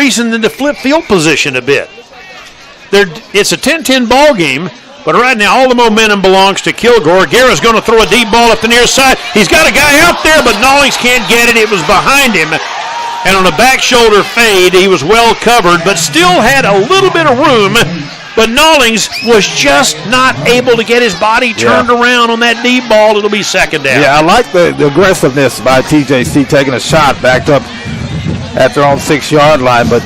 reason than to flip field position a bit. It's a 10-10 ball game, but right now all the momentum belongs to Kilgore. Guerra's going to throw a deep ball up the near side. He's got a guy out there, but Nollings can't get it. It was behind him. And on a back shoulder fade, he was well covered, but still had a little bit of room. But Nollings was just not able to get his body turned around on that deep ball. It'll be second down. Yeah, I like the aggressiveness by TJC taking a shot backed up at their own 6-yard line, but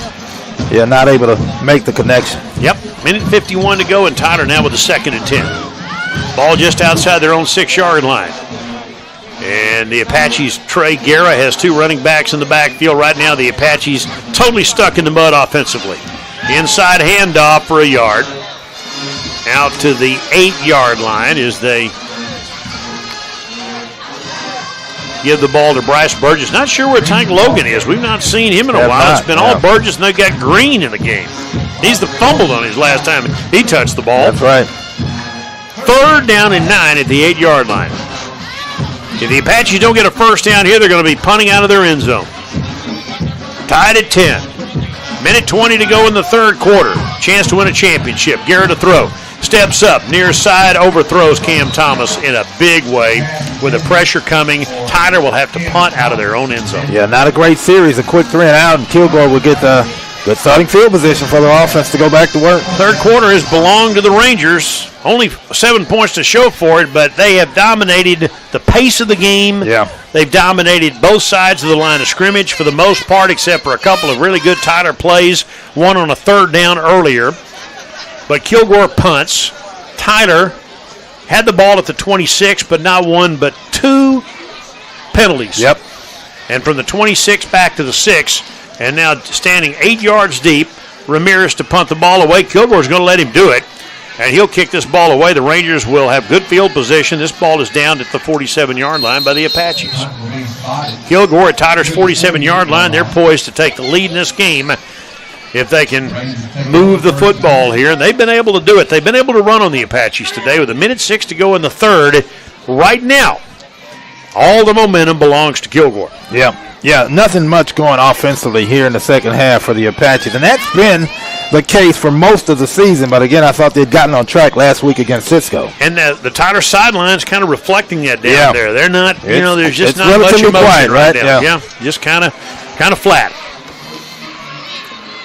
not able to make the connection. Yep, minute 51 to go, and Tyler now with a 2nd and 10. Ball just outside their own 6-yard line. And the Apaches, Trey Guerra has 2 running backs in the backfield. Right now, the Apaches totally stuck in the mud offensively. Inside handoff for a yard. Out to the 8-yard line as they give the ball to Bryce Burgess. Not sure where Tank Logan is. We've not seen him in a while. It's been all Burgess, and they got Green in the game. He's the fumbled on his last time he touched the ball. That's right. 3rd down and 9 at the 8-yard line. If the Apaches don't get a first down here, they're going to be punting out of their end zone. Tied at 10. Minute 20 to go in the 3rd quarter. Chance to win a championship. Garrett to throw. Steps up, near side, overthrows Cam Thomas in a big way. With the pressure coming, Tyler will have to punt out of their own end zone. Yeah, not a great series. A quick 3 and out, and Kilgore will get the good starting field position for their offense to go back to work. 3rd quarter has belonged to the Rangers. Only 7 points to show for it, but they have dominated the pace of the game. Yeah. They've dominated both sides of the line of scrimmage for the most part, except for a couple of really good Tyler plays, one on a 3rd down earlier. But Kilgore punts. Tyler had the ball at the 26, but not 1, but 2 penalties. Yep. And from the 26 back to the 6, and now standing 8 yards deep, Ramirez to punt the ball away. Kilgore's going to let him do it, and he'll kick this ball away. The Rangers will have good field position. This ball is down at the 47-yard line by the Apaches. Kilgore at Tyler's 47-yard line. They're poised to take the lead in this game if they can move the football here, and they've been able to do it. They've been able to run on the Apaches today with a minute 6 to go in the 3rd. Right now, all the momentum belongs to Kilgore. Yeah, nothing much going offensively here in the second half for the Apaches, and that's been the case for most of the season. But again, I thought they'd gotten on track last week against Cisco. And the Tyler sidelines kind of reflecting that down there. They're not, there's just not much emotion quiet, right? Yeah, just kind of flat.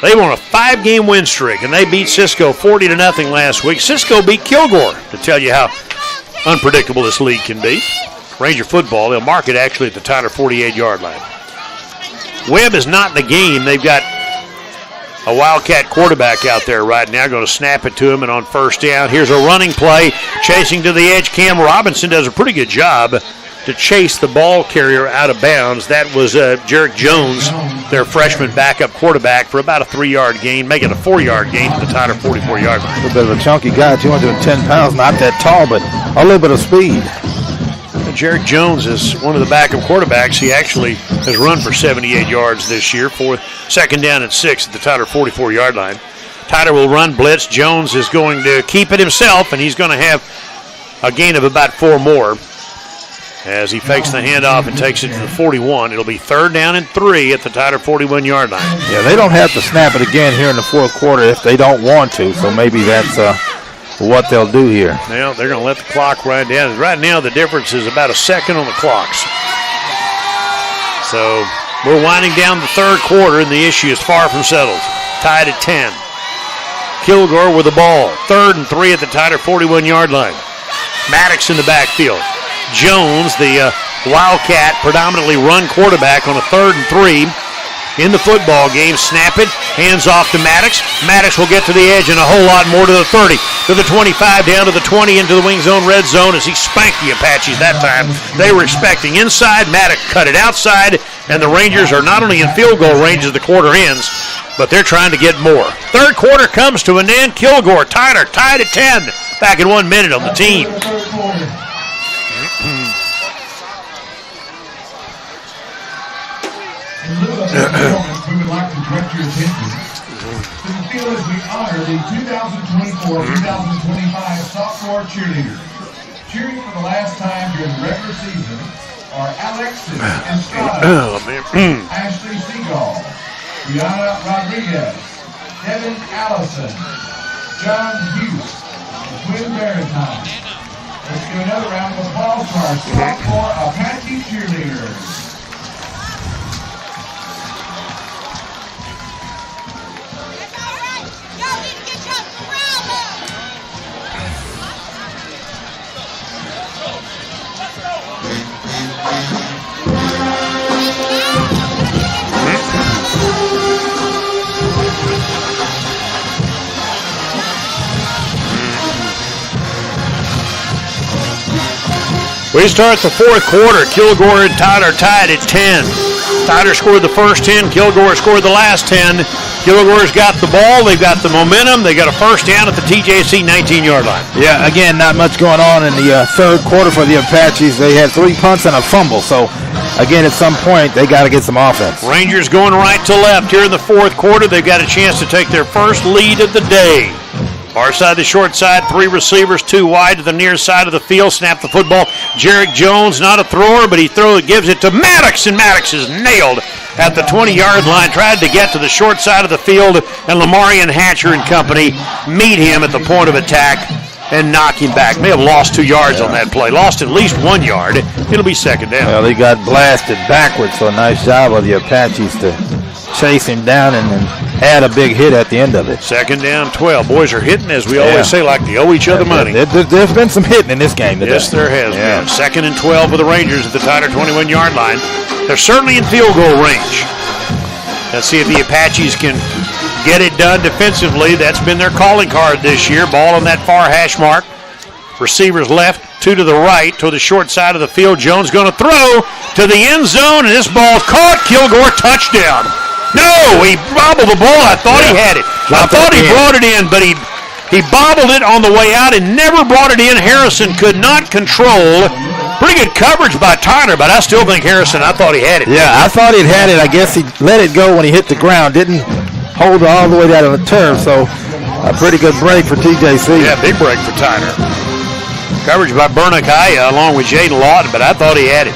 They won a 5-game win streak, and they beat Cisco 40-0 last week. Cisco beat Kilgore, to tell you how unpredictable this league can be. Ranger football, they'll mark it actually at the Tyler 48-yard line. Webb is not in the game. They've got a Wildcat quarterback out there right now, going to snap it to him, and on 1st down, here's a running play, chasing to the edge. Cam Robinson does a pretty good job to chase the ball carrier out of bounds. That was Jarek Jones, their freshman backup quarterback, for about a 3-yard gain, making a 4-yard gain to the Tyler 44-yard line. A little bit of a chunky guy, 210 pounds, not that tall, but a little bit of speed. Jarek Jones is one of the backup quarterbacks. He actually has run for 78 yards this year for 2nd down and 6 at the Tyler 44-yard line. Tyler will run blitz. Jones is going to keep it himself, and he's going to have a gain of about 4 more. As he fakes the handoff and takes it to the 41. It'll be 3rd down and 3 at the Tyler 41-yard line. Yeah, they don't have to snap it again here in the 4th quarter if they don't want to, so maybe that's what they'll do here. Now they're going to let the clock run down. Right now the difference is about a second on the clocks. So we're winding down the 3rd quarter, and the issue is far from settled. Tied at 10. Kilgore with the ball. 3rd and 3 at the Tyler 41-yard line. Maddox in the backfield. Jones, the Wildcat, predominantly run quarterback, on a 3rd and 3 in the football game. Snap it, hands off to Maddox. Maddox will get to the edge and a whole lot more, to the 30, to the 25, down to the 20, into the wing zone, red zone, as he spanked the Apaches that time. They were expecting inside. Maddox cut it outside, and the Rangers are not only in field goal range as the quarter ends, but they're trying to get more. 3rd quarter comes to an end. Kilgore, Tyler, tied at 10. Back in 1 minute on the team. We would like to direct your attention to the field as we honor the 2024-2025 sophomore cheerleaders. Cheering for the last time during the regular season are Alexis Estrada, Ashley Seagal, Brianna Rodriguez, Devin Allison, John Hughes, Quinn Maritime. Let's give another round of applause to our sophomore Apache cheerleaders. We start the fourth quarter. Kilgore and Tyler tied at 10. Tyler scored the first 10. Kilgore scored the last 10. Kilgore's got the ball. They've got the momentum. They got a first down at the TJC 19-yard line. Yeah, again, not much going on in the third quarter for the Apaches. They had 3 punts and a fumble. So, again, at some point, they got to get some offense. Rangers going right to left here in the fourth quarter. They've got a chance to take their first lead of the day. Far side, the short side, 3 receivers, 2 wide to the near side of the field. Snap the football. Jarek Jones, not a thrower, but he gives it to Maddox, and Maddox is nailed at the 20-yard line. Tried to get to the short side of the field, and Lamarian Hatcher and company meet him at the point of attack and knock him back. May have lost 2 yards on that play. Lost at least 1 yard. It'll be second down. Well, he got blasted backwards, so a nice job of the Apaches to chase him down and add a big hit at the end of it. Second down, 12. Boys are hitting, as we always say, like they owe each other money. There's been some hitting in this game today. Yes, there has been. Second and 12 for the Rangers at the Tyler 21-yard line. They're certainly in field goal range. Let's see if the Apaches can get it done defensively. That's been their calling card this year. Ball on that far hash mark. Receivers left, 2 to the right, to the short side of the field. Jones going to throw to the end zone, and this ball's caught. Kilgore, touchdown. No, he bobbled the ball. I thought he had it. I thought he brought it in, but he bobbled it on the way out and never brought it in. Harrison could not control. Pretty good coverage by Tyler, but I still think Harrison, I thought he had it. Yeah, I thought he'd had it. I guess he let it go when he hit the ground. Didn't hold it all the way down to the turf, so a pretty good break for TJC. Yeah, big break for Tyler. Coverage by Bernakaya along with Jaden Lawton, but I thought he had it.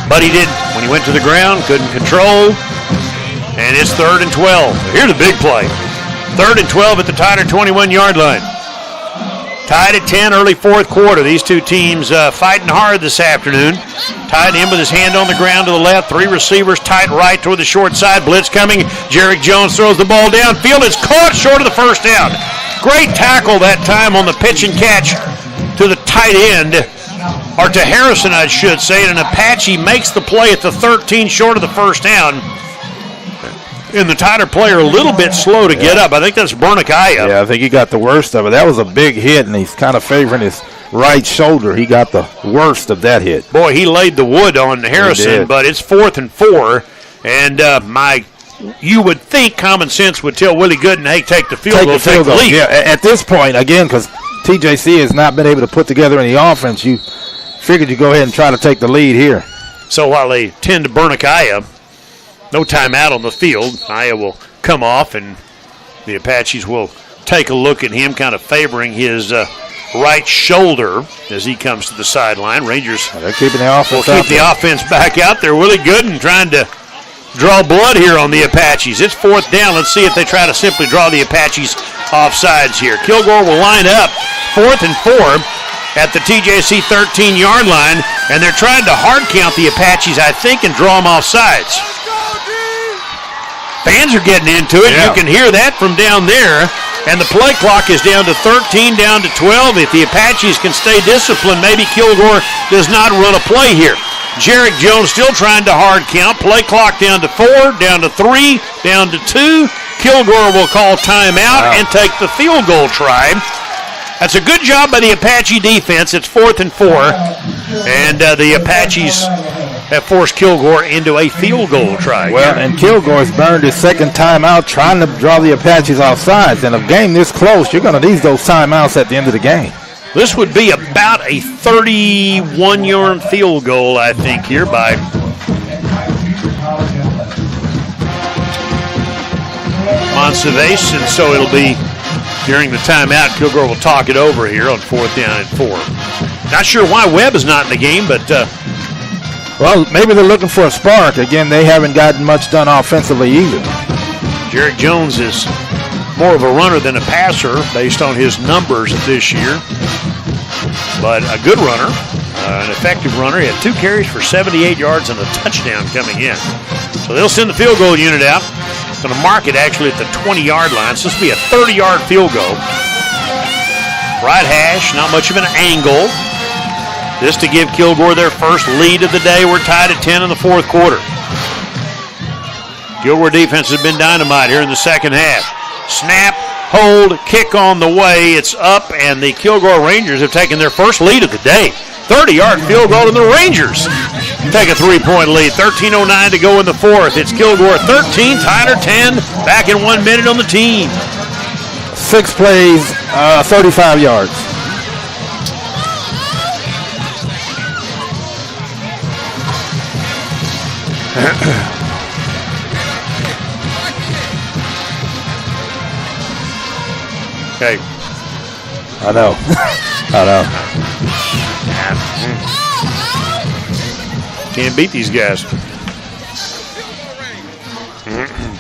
But he didn't. When he went to the ground, couldn't control. And it's 3rd and 12. Here's a big play. 3rd and 12 at the Tyler 21-yard line. Tied at 10, early fourth quarter. These two teams fighting hard this afternoon. Tied in with his hand on the ground to the left. 3 receivers tight right toward the short side. Blitz coming. Jarek Jones throws the ball downfield. It's caught short of the first down. Great tackle that time on the pitch and catch to the tight end. Or to Harrison, I should say. And an Apache makes the play at the 13 short of the first down. And the Tyler player a little bit slow to get up. I think that's Bernakaya. Yeah, I think he got the worst of it. That was a big hit, and he's kind of favoring his right shoulder. He got the worst of that hit. Boy, he laid the wood on Harrison, but it's 4th and 4. And you would think common sense would tell Willie Gooden, hey, take the field goal, take the lead. Yeah, at this point, again, because TJC has not been able to put together any offense, you figured you'd go ahead and try to take the lead here. So while they tend to Bernakaya, no timeout on the field. Aya will come off, and the Apaches will take a look at him, kind of favoring his right shoulder as he comes to the sideline. Rangers they're keeping the offense will keep the offense back out there. Willie Gooden trying to draw blood here on the Apaches. It's 4th down. Let's see if they try to simply draw the Apaches off sides here. Kilgore will line up 4th and 4 at the TJC 13-yard line, and they're trying to hard count the Apaches, I think, and draw them off sides. Fans are getting into it. Yeah. You can hear that from down there. And the play clock is down to 13, down to 12. If the Apaches can stay disciplined, maybe Kilgore does not run a play here. Jarek Jones still trying to hard count. Play clock down to 4, down to 3, down to 2. Kilgore will call timeout and take the field goal try. That's a good job by the Apache defense. It's 4th and 4. And the Apaches have forced Kilgore into a field goal try. Well, and Kilgore's burned his second time out trying to draw the Apaches off sides. And a game this close, you're going to need those timeouts at the end of the game. This would be about a 31-yard field goal, I think, here by Monseves. And so it'll be during the timeout. Kilgore will talk it over here on 4th down and 4. Not sure why Webb is not in the game, but Well, maybe they're looking for a spark. Again, they haven't gotten much done offensively either. Jarrett Jones is more of a runner than a passer based on his numbers this year, but a good runner, an effective runner. He had 2 carries for 78 yards and a touchdown coming in. So they'll send the field goal unit out. Going to mark it actually at the 20-yard line. So this will be a 30-yard field goal. Right hash, not much of an angle. This to give Kilgore their first lead of the day. We're tied at 10 in the fourth quarter. Kilgore defense has been dynamite here in the second half. Snap, hold, kick on the way. It's up, and the Kilgore Rangers have taken their first lead of the day. 30-yard field goal, and the Rangers take a 3-point lead. 13:09 to go in the fourth. It's Kilgore 13, Tyler 10. Back in 1 minute on the team. 6 plays, 35 yards. Okay. I know. I know. Can't beat these guys. Wolverines.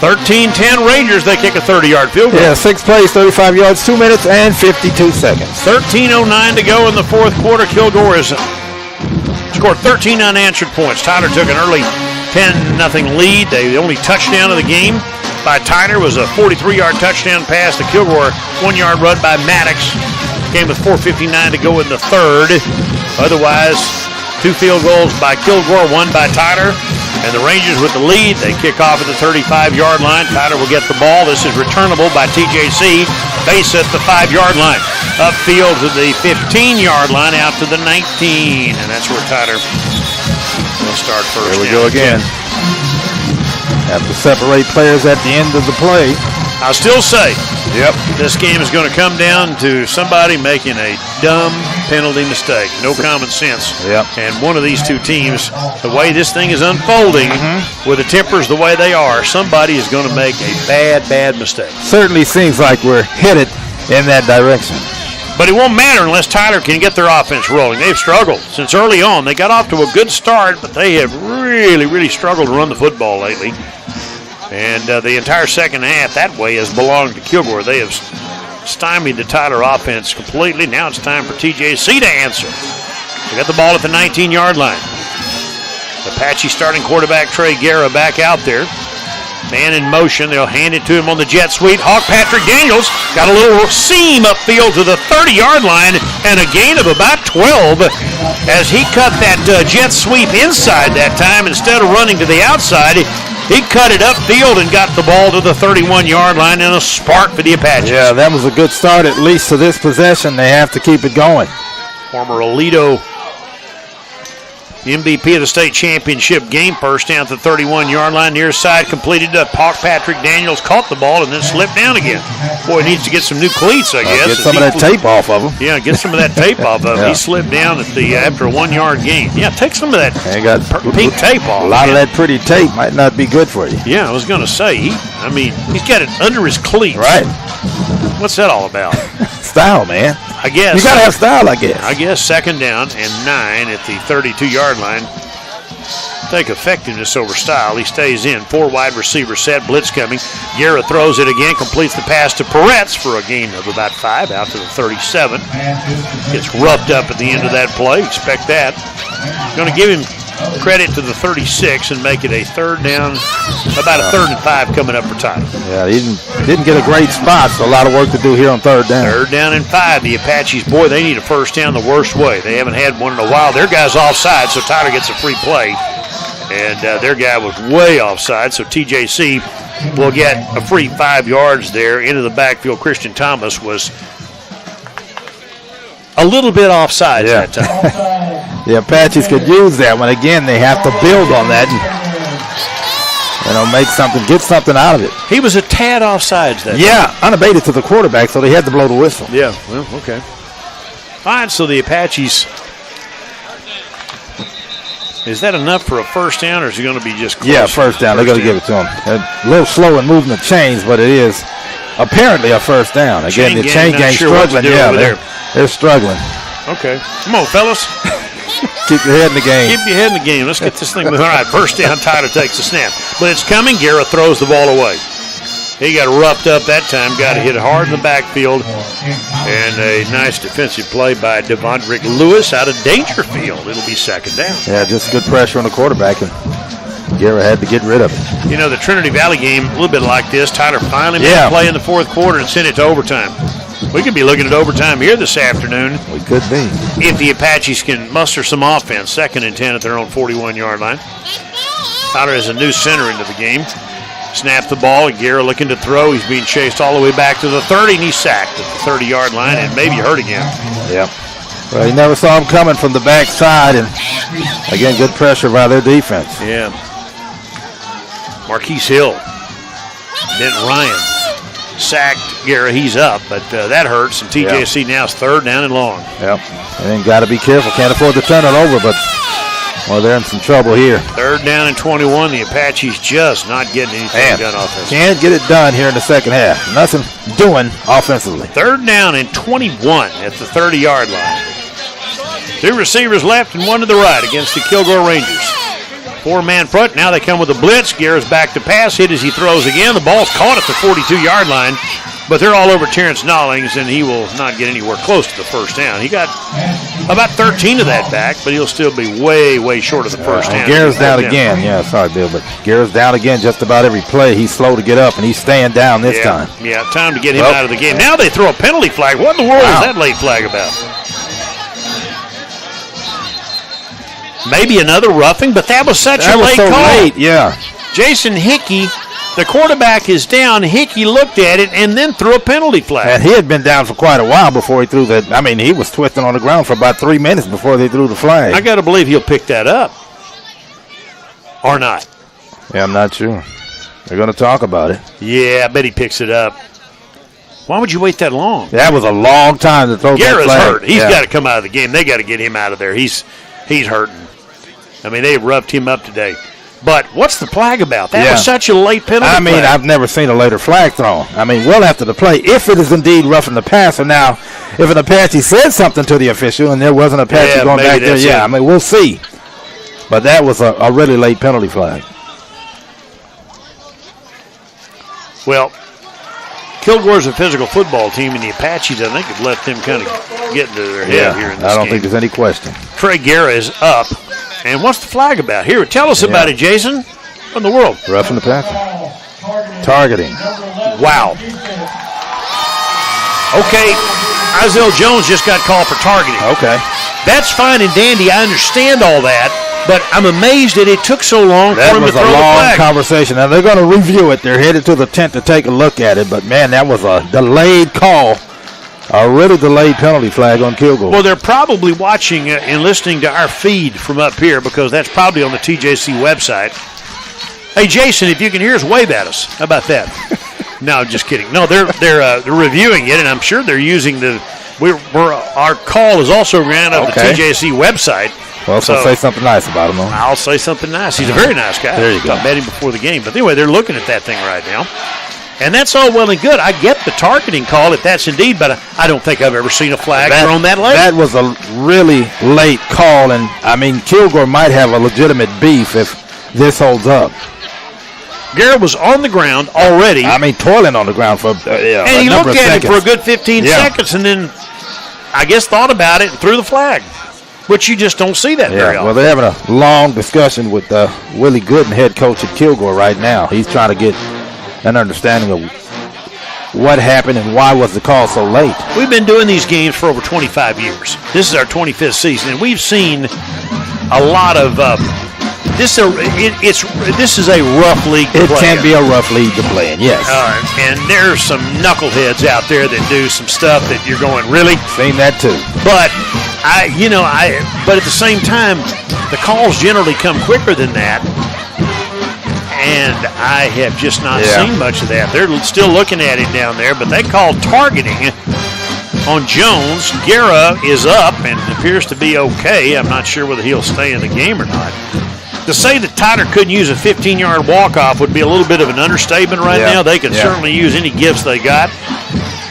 13-10 Rangers. They kick a 30-yard field goal. Yeah, 6 plays, 35 yards, 2 minutes and 52 seconds. 13:09 to go in the fourth quarter. Kilgore has scored 13 unanswered points. Tyler took an early 10-0 lead. The only touchdown of the game by Tyler was a 43-yard touchdown pass to Kilgore. 1-yard run by Maddox. Game with 4:59 to go in the third. Otherwise, 2 field goals by Kilgore, 1 by Tyler. And the Rangers with the lead. They kick off at the 35-yard line. Tyler will get the ball. This is returnable by TJC. Base at the 5-yard line. Upfield to the 15-yard line, out to the 19. And that's where Tyler will start first. Here we go again. Have to separate players at the end of the play. I'll still say, this game is going to come down to somebody making a dumb penalty mistake. No common sense. And one of these two teams, the way this thing is unfolding, with the tempers the way they are, somebody is going to make a bad mistake. Certainly seems like we're headed in that direction. But it won't matter unless Tyler can get their offense rolling. They've struggled since early on. They got off to a good start, but they have really struggled to run the football lately. And the entire second half that way has belonged to Kilgore. They have stymied the Tyler offense completely. Now it's time for TJC to answer. They got the ball at the 19-yard line. Apache starting quarterback Trey Guerra back out there. Man in motion. They'll hand it to him on the jet sweep. Hawk Patrick Daniels got a little seam upfield to the 30-yard line and a gain of about 12 as he cut that jet sweep inside that time instead of running to the outside. He cut it upfield and got the ball to the 31-yard line in a spark for the Apaches. Yeah, that was a good start, at least to this possession. They have to keep it going. Former Aledo MVP of the state championship game, first down at the 31-yard line, near side, completed to Hawk Patrick Daniels, caught the ball and then slipped down again. Boy, he needs to get some new cleats, I guess. Get some of that tape off of him. Yeah, get some of that tape off of him. He slipped down at the after a 1-yard gain. Yeah, take some of that pink tape off. A lot of that pretty tape might not be good for you. Yeah, I was going to say, he's got it under his cleats. Right. What's that all about? Style, man. I guess. You got to have style, I guess. I guess second down and 9 at the 32-yard line. Take effectiveness over style. He stays in. 4 wide receiver set. Blitz coming. Guerra throws it again. Completes the pass to Peretz for a gain of about 5 out to the 37. Gets roughed up at the end of that play. Expect that. Going to give him credit to the 36 and make it a third down, about a 3rd and 5 coming up for Tyler. Yeah, he didn't get a great spot, so a lot of work to do here on 3rd down. 3rd down and 5. The Apaches, boy, they need a first down the worst way. They haven't had one in a while. Their guy's offside, so Tyler gets a free play. And their guy was way offside, so TJC will get a free 5 yards there into the backfield. Christian Thomas was a a little bit offsides that time. The Apaches could use that one. Again, they have to build on that and get something out of it. He was a tad offsides that time. Unabated to the quarterback, so they had to blow the whistle. Yeah, well, okay. All right, so the Apaches, is that enough for a first down, or is it going to be just close? Yeah, first down. They're going to give it to them. A little slow in moving the chains, but it is apparently a first down. Again, the chain gang struggling. They're struggling. Okay. Come on, fellas. Keep your head in the game. Keep your head in the game. Let's get this thing moving. All right, first down. Tyler takes the snap. But it's coming. Guerra throws the ball away. He got roughed up that time. Got hit hard in the backfield. And a nice defensive play by Devondrick Lewis out of Dangerfield. It'll be second down. Yeah, just good pressure on the quarterback. And Guerra had to get rid of it. You know, the Trinity Valley game, a little bit like this. Tyler finally made a play in the fourth quarter and sent it to overtime. We could be looking at overtime here this afternoon. We could be. If the Apaches can muster some offense. 2nd and 10 at their own 41-yard line. Tyler has a new center into the game. Snapped the ball, and Guerra looking to throw. He's being chased all the way back to the 30, and he's sacked at the 30-yard line and maybe hurt again. Yep. Well, you never saw him coming from the backside, and, again, good pressure by their defense. Yeah. Marquise Hill. Denton Ryan sacked Guerra. He's up, but that hurts, and TJC now is 3rd down and long. Yep. And then got to be careful. Can't afford to turn it over, but they're in some trouble here. 3rd down and 21. The Apaches just not getting anything done offensively. Can't get it done here in the second half. Nothing doing offensively. 3rd down and 21 at the 30-yard line. 2 receivers left and 1 to the right against the Kilgore Rangers. 4-man front. Now they come with a blitz. Guerra's back to pass. Hit as he throws again. The ball's caught at the 42-yard line. But they're all over Terrence Nollings, and he will not get anywhere close to the first down. He got about 13 of that back, but he'll still be way, way short of the first down. Guerra's down again. Yeah, sorry, Bill, but Guerra's down again just about every play. He's slow to get up, and he's staying down this time. Yeah, time to get him out of the game. Now they throw a penalty flag. What in the world is that late flag about? Maybe another roughing, but that was such a late call. Late, yeah. Jason Hickey, the quarterback is down. Hickey looked at it and then threw a penalty flag. And he had been down for quite a while before he threw that. I mean, he was twisting on the ground for about 3 minutes before they threw the flag. I got to believe he'll pick that up. Or not. Yeah, I'm not sure. They're going to talk about it. Yeah, I bet he picks it up. Why would you wait that long? That was a long time to throw that flag. Guerra's hurt. He's got to come out of the game. They got to get him out of there. He's hurting. I mean, they roughed him up today. But what's the flag about? That was such a late penalty flag. I've never seen a later flag thrown. I mean, well after the play, if it is indeed roughing the passer. Now, if an Apache said something to the official and there wasn't an Apache going back there, I mean, we'll see. But that was a really late penalty flag. Well, Kilgore's a physical football team, and the Apaches, I think, have let them kind of get into their head here in this game. I don't think there's any question. Trey Guerra is up. And what's the flag about? Here, tell us about it, Jason. What in the world? Roughing the passer. Targeting. Wow. Okay, Isaiah Jones just got called for targeting. Okay. That's fine and dandy. I understand all that. But I'm amazed that it took so long for him to throw the flag. That was a long conversation. Now, they're going to review it. They're headed to the tent to take a look at it. But, man, that was a delayed call. A really delayed penalty flag on Kilgore. Well, they're probably watching and listening to our feed from up here because that's probably on the TJC website. Hey, Jason, if you can hear us, wave at us. How about that? No, just kidding. No, they're reviewing it, and I'm sure they're using our call is also ran on the TJC website. Well, so say something nice about him, though. I'll say something nice. He's a very nice guy. There you go. I met him before the game. But anyway, they're looking at that thing right now. And that's all well and good. I get the targeting call if that's indeed, but I don't think I've ever seen a flag thrown that late. That was a really late call, and, I mean, Kilgore might have a legitimate beef if this holds up. Guerra was on the ground already. I mean, toiling on the ground for and he looked at it for a good 15 seconds and then, I guess, thought about it and threw the flag, which you just don't see that very often. Well, they're having a long discussion with Willie Gooden, head coach at Kilgore right now. He's trying to get an understanding of what happened and why was the call so late. We've been doing these games for over 25 years. This is our 25th season, and we've seen a lot of this is a rough league to play. It can be a rough league to play in, yes. And there's some knuckleheads out there that do some stuff that you're going, really? Seen that too. But but at the same time, the calls generally come quicker than that. And I have just not seen much of that. They're still looking at it down there, but they called targeting on Jones. Guerra is up and appears to be okay. I'm not sure whether he'll stay in the game or not. To say that Tyler couldn't use a 15-yard walk-off would be a little bit of an understatement right now. They can certainly use any gifts they got.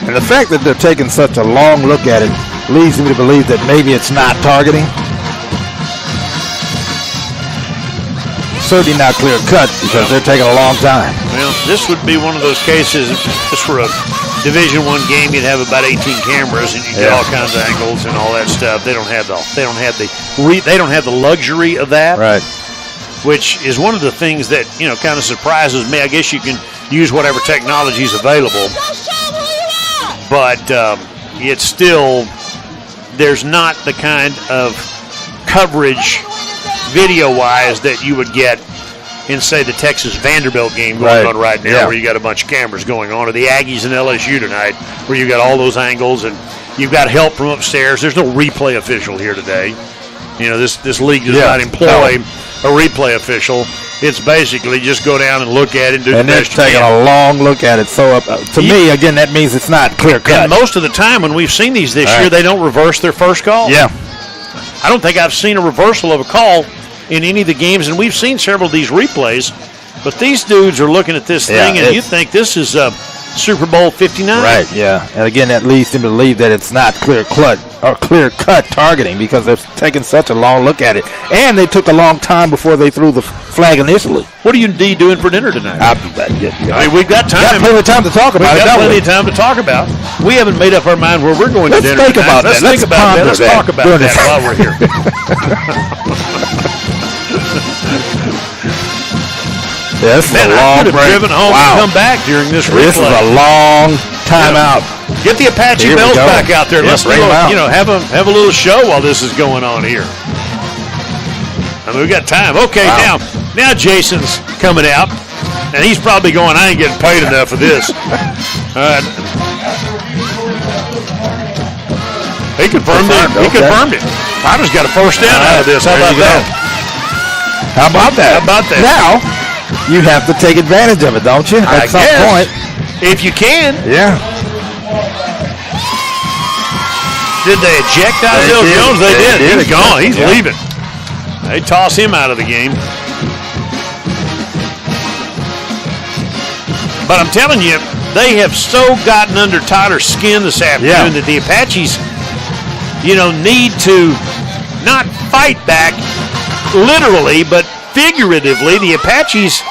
And the fact that they're taking such a long look at it leads me to believe that maybe it's not targeting. Certainly not clear-cut because they're taking a long time. Well, this would be one of those cases, just for a Division I game, you'd have about 18 cameras and you get all kinds of angles and all that stuff. They don't have the luxury of that. Right. Which is one of the things that, kind of surprises me. I guess you can use whatever technology is available, but it's still, there's not the kind of coverage video-wise that you would get in, say, the Texas-Vanderbilt game going on right now, where you got a bunch of cameras going on, or the Aggies and LSU tonight, where you got all those angles, and you've got help from upstairs. There's no replay official here today. This league does not employ a replay official. It's basically just go down and look at it and do the best you can. And they're taking a long look at it. So, to me, again, that means it's not clear-cut. And most of the time when we've seen these this year, they don't reverse their first call. Yeah. I don't think I've seen a reversal of a call in any of the games, and we've seen several of these replays, but these dudes are looking at this thing, and you think this is Super Bowl 59. Right, yeah. And again, that leads them to believe that it's not clear-cut targeting because they're taking such a long look at it. And they took a long time before they threw the flag initially. What are you doing for dinner tonight? We've got time. Got plenty of time to talk about it. We've got plenty of time to talk about. We haven't made up our mind where we're going to dinner tonight. Let's think about that. Let's talk about that while we're here. This is a long break. Driven home and come back during this replay. This is a long timeout. Get the Apache bells back out there. Let's have a little show while this is going on here. I mean, we got time. Okay, now Jason's coming out, and he's probably going, I ain't getting paid enough for this. He confirmed it. He confirmed it. Tyler's got a first down out of this. How about that? How about that? Now, you have to take advantage of it, don't you? At some point. If you can. Yeah. Did they eject Isaiah Jones? They did. He's gone. He's leaving. They toss him out of the game. But I'm telling you, they have so gotten under Tyler's skin this afternoon that the Apaches, need to not fight back literally, but figuratively. The Apaches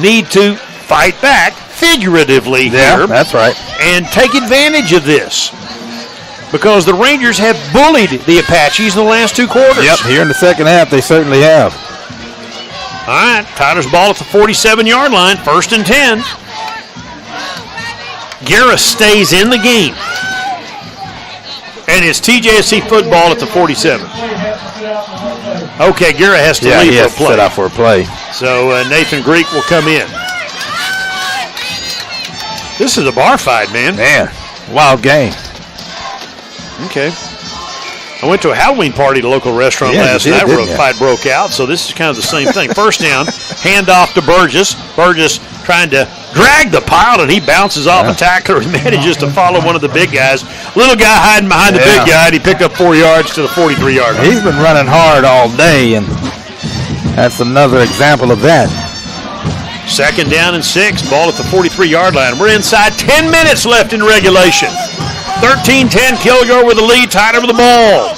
need to fight back figuratively here. That's right. And take advantage of this. Because the Rangers have bullied the Apaches in the last two quarters. Yep, here in the second half, they certainly have. All right, Tyler's ball at the 47-yard line, 1st and 10. Guerra stays in the game. And it's TJSC football at the 47. Okay, Guerra has to leave for a play. Set out for a play. So Nathan Greek will come in. This is a bar fight, man. Wild game. Okay. I went to a Halloween party at a local restaurant last night where a fight broke out, so this is kind of the same thing. First down, handoff to Burgess. Burgess trying to drag the pile, and he bounces off a tackler and manages to follow one of the big guys. Little guy hiding behind the big guy, and he picked up 4 yards to the 43-yard line. He's been running hard all day, and that's another example of that. 2nd down and 6, ball at the 43-yard line. We're inside 10 minutes left in regulation. 13-10, Kilgore with the lead, Tyler with the ball.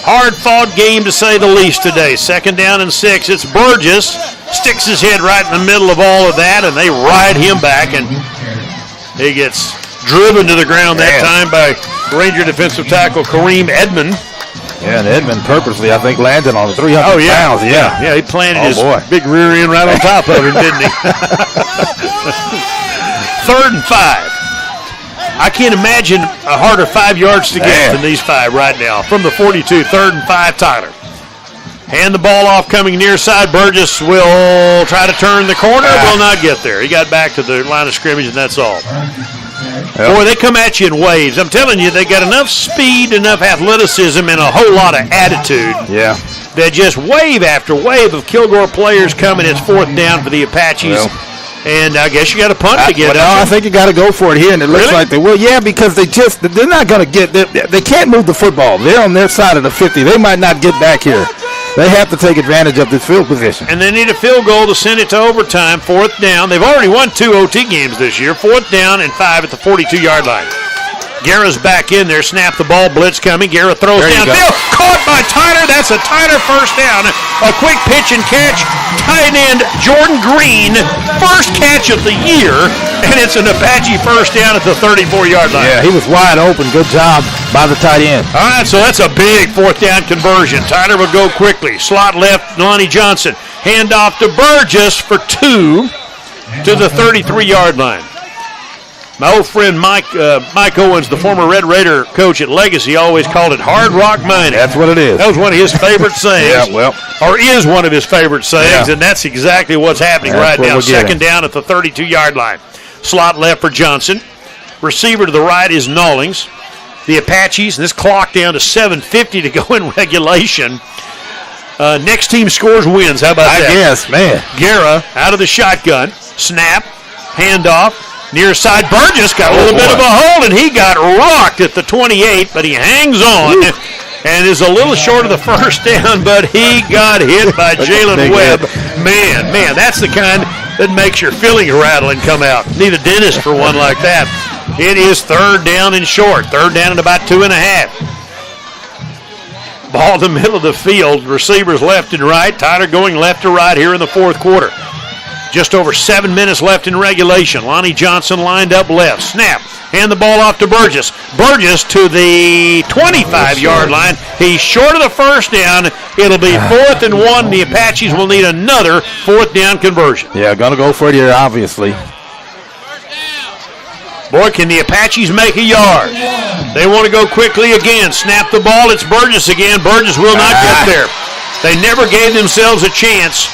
Hard-fought game to say the least today. 2nd down and 6. It's Burgess. Sticks his head right in the middle of all of that, and they ride him back, and he gets driven to the ground that time by Ranger defensive tackle Kareem Edmond. Yeah, and Edmond purposely, I think, landed on the 300 pounds. Yeah, he planted his big rear end right on top of him, didn't he? 3rd and 5. I can't imagine a harder 5 yards to get than these 5 right now. From the 42, 3rd and 5, Tyler. Hand the ball off coming near side. Burgess will try to turn the corner. Will not get there. He got back to the line of scrimmage, and that's all. Boy, they come at you in waves. I'm telling you, they got enough speed, enough athleticism, and a whole lot of attitude. Yeah. That just wave after wave of Kilgore players coming. It's fourth down for the Apaches. Well, and I guess you got to punt to get it. I think you got to go for it here, and it looks like they will. Yeah, because they're not going to get. They can't move the football. They're on their side of the 50. They might not get back here. They have to take advantage of this field position. And they need a field goal to send it to overtime. Fourth down. They've already won 2 OT games this year. Fourth down and 5 at the 42-yard line. Guerra's back in there. Snap the ball. Blitz coming. Guerra throws downfield. Caught by Tyler. That's a Tyler first down. A quick pitch and catch. Tight end Jordan Green. First catch of the year. And it's an Apache first down at the 34-yard line. Yeah, he was wide open. Good job by the tight end. All right, so that's a big fourth down conversion. Tyler will go quickly. Slot left, Lonnie Johnson. Hand off to Burgess for 2 to the 33-yard line. My old friend Mike Owens, the former Red Raider coach at Legacy, always called it hard rock mining. That's what it is. That was one of his favorite sayings. Yeah, well. Or is one of his favorite sayings, and that's exactly what's happening right now. Second down at the 32-yard line. Slot left for Johnson. Receiver to the right is Nollings. The Apaches, and this clock down to 7:50 to go in regulation. Next team scores wins. How about that? I guess, man. Guerra out of the shotgun. Snap. Handoff. Near side, Burgess got a little bit of a hold, and he got rocked at the 28, but he hangs on and is a little short of the first down, but he got hit by Jalen Webb. Man, that's the kind that makes your feelings rattle and come out. Need a dentist for one like that. It is third down and short. Third down and about 2.5. Ball in the middle of the field. Receivers left and right. Tyler going left to right here in the fourth quarter. Just over 7 minutes left in regulation. Lonnie Johnson lined up left. Snap. Hand the ball off to Burgess. Burgess to the 25-yard line. He's short of the first down. It'll be 4th and 1. The Apaches will need another fourth down conversion. Yeah, going to go for it here, obviously. Boy, can the Apaches make a yard. They want to go quickly again. Snap the ball. It's Burgess again. Burgess will not get there. They never gave themselves a chance.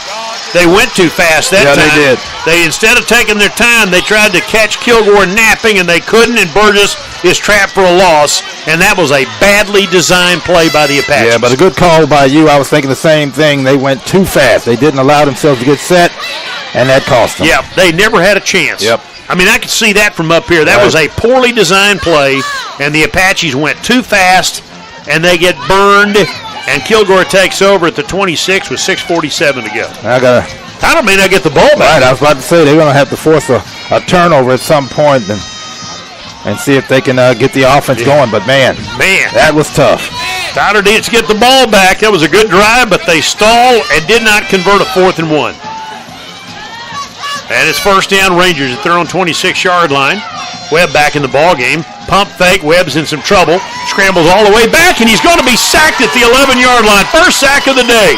They went too fast that time. They did. They, instead of taking their time, they tried to catch Kilgore napping, and they couldn't, and Burgess is trapped for a loss, and that was a badly designed play by the Apaches. Yeah, but a good call by you. I was thinking the same thing. They went too fast. They didn't allow themselves to get set, and that cost them. Yeah, they never had a chance. Yep. I mean, I could see that from up here. That was a poorly designed play, and the Apaches went too fast, and they get burned. And Kilgore takes over at the 26 with 6:47 to go. Tyler may not get the ball back. Right, I was about to say they're going to have to force a turnover at some point and see if they can get the offense going. But, man, that was tough. Tyler needs to get the ball back. That was a good drive, but they stalled and did not convert a 4th and 1. And it's first down Rangers at their own 26-yard line. Webb back in the ball game. Pump fake. Webb's in some trouble. Scrambles all the way back, and he's going to be sacked at the 11-yard line. First sack of the day.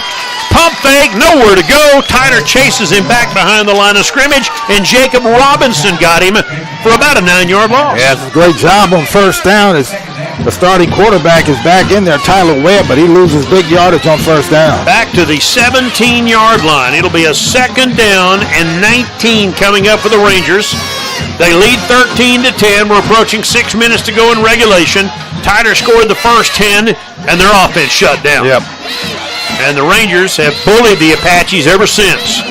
Pump fake, nowhere to go. Tyler chases him back behind the line of scrimmage, and Jacob Robinson got him for about a 9-yard loss. Yeah, it's a great job on first down. The starting quarterback is back in there, Tyler Webb, but he loses big yardage on first down. Back to the 17-yard line. It'll be a second down and 19 coming up for the Rangers. They lead 13-10. We're approaching 6 minutes to go in regulation. Tyler scored the first 10, and their offense shut down. Yep. And the Rangers have bullied the Apaches ever since.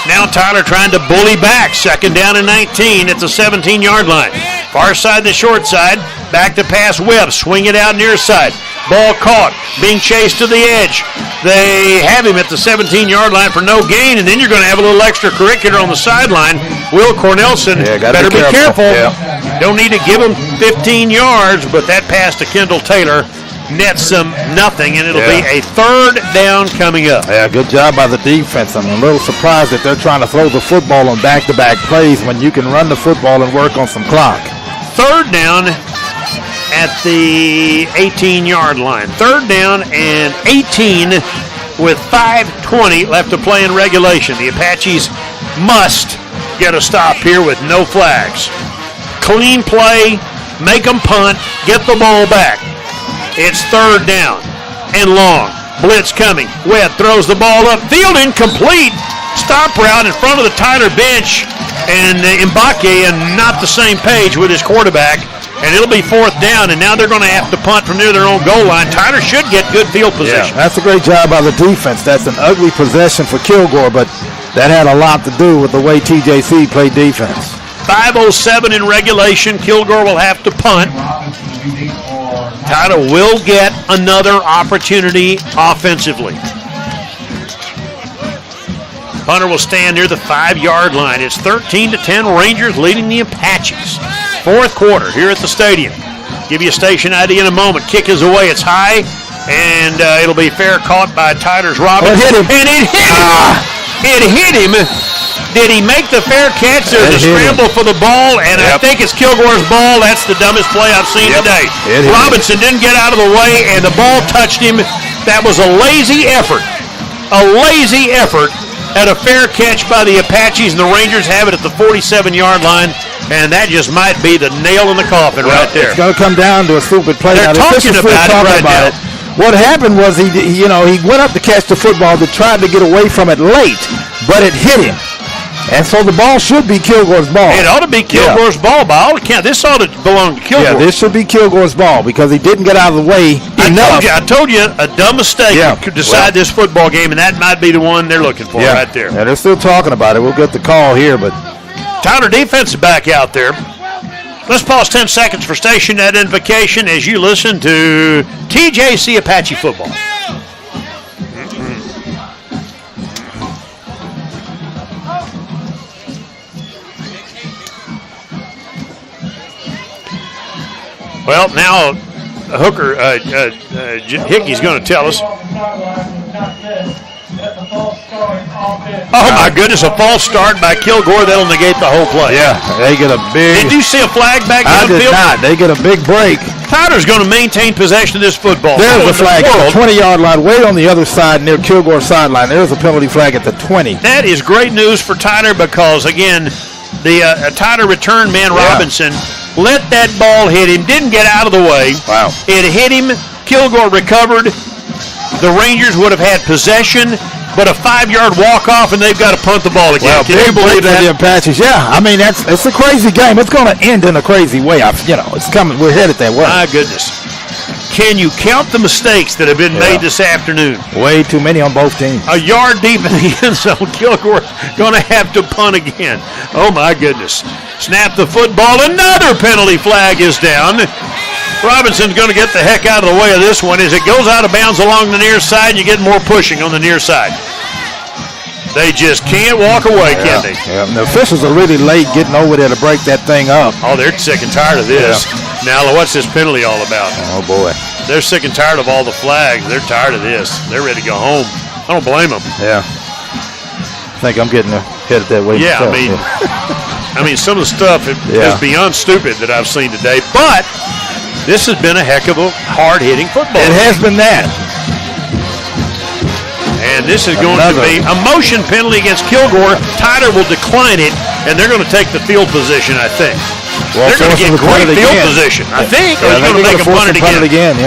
Now Tyler trying to bully back. Second down and 19 at the 17-yard line. Far side to short side. Back to pass Webb. Swing it out near side. Ball caught. Being chased to the edge. They have him at the 17-yard line for no gain, and then you're going to have a little extracurricular on the sideline. Will Cornelson better be careful. Yeah. Don't need to give him 15 yards, but that pass to Kendall Taylor nets them nothing, and it'll be a third down coming up. Yeah, good job by the defense. I'm a little surprised that they're trying to throw the football on back-to-back plays when you can run the football and work on some clock. Third down at the 18-yard line. Third down and 18 with 5:20 left to play in regulation. The Apaches must get a stop here with no flags. Clean play, make them punt, get the ball back. It's third down and long. Blitz coming. Webb throws the ball up. Field incomplete. Stop route in front of the Tyler bench. And Mbake and not the same page with his quarterback. And it'll be 4th down, and now they're going to have to punt from near their own goal line. Tyler should get good field position. Yeah, that's a great job by the defense. That's an ugly possession for Kilgore, but that had a lot to do with the way TJC played defense. 5:07 in regulation. Kilgore will have to punt. Tyler will get another opportunity offensively. Punter will stand near the 5-yard line. It's 13-10, Rangers leading the Apaches. 4th quarter here at the stadium. Give you a station ID in a moment. Kick is away. It's high, and it'll be fair caught by Tyler's Robinson. It hit him. And it hit him. It hit him. Did he make the fair catch? There's a scramble for the ball, and I think it's Kilgore's ball. That's the dumbest play I've seen today. Robinson didn't get out of the way, and the ball touched him. That was a lazy effort. A lazy effort at a fair catch by the Apaches, and the Rangers have it at the 47-yard line, and that just might be the nail in the coffin right there. It's going to come down to a stupid play. They're talking about it right now. What happened was he went up to catch the football, but tried to get away from it late, but it hit him. And so the ball should be Kilgore's ball. It ought to be Kilgore's ball by all accounts. This ought to belong to Kilgore. Yeah, this should be Kilgore's ball because he didn't get out of the way enough. I told you, a dumb mistake could decide this football game, and that might be the one they're looking for right there. Yeah, they're still talking about it. We'll get the call here, but Tyler defense is back out there. Let's pause 10 seconds for station identification as you listen to TJC Apache football. Well, now Hooker, Hickey's going to tell us. Oh, my goodness, a false start by Kilgore. That'll negate the whole play. Yeah, they get a big... Did you see a flag back downfield? I did not. They get a big break. Tyler's going to maintain possession of this football. There's a flag at the 20-yard line, way on the other side near Kilgore's sideline. There's a penalty flag at the 20. That is great news for Tyler because, again, the Tyler return man, Robinson, let that ball hit him, didn't get out of the way. Wow. It hit him. Kilgore recovered. The Rangers would have had possession, but a 5-yard walk-off, and they've got to punt the ball again. Well, can you believe that? The Apaches, I mean, it's a crazy game. It's going to end in a crazy way. It's coming. We're headed that way. My goodness. Can you count the mistakes that have been made this afternoon? Way too many on both teams. A yard deep in the end zone. Kilgore going to have to punt again. Oh, my goodness. Snap the football. Another penalty flag is down. Robinson's going to get the heck out of the way of this one. As it goes out of bounds along the near side, you get more pushing on the near side. They just can't walk away, can they? Yeah. The officials are really late getting over there to break that thing up. Oh, they're sick and tired of this. Now, what's this penalty all about? Oh, boy. They're sick and tired of all the flags. They're tired of this. They're ready to go home. I don't blame them. Yeah. I think I'm getting headed that way. Yeah, myself. I mean, some of the stuff is beyond stupid that I've seen today. But this has been a heck of a hard-hitting football. It has been that. And this is going to be a motion penalty against Kilgore. Tyler will decline it, and they're going to take the field position, I think. Well, they're going to get great field position, I think. Or they're going to make them punt it again.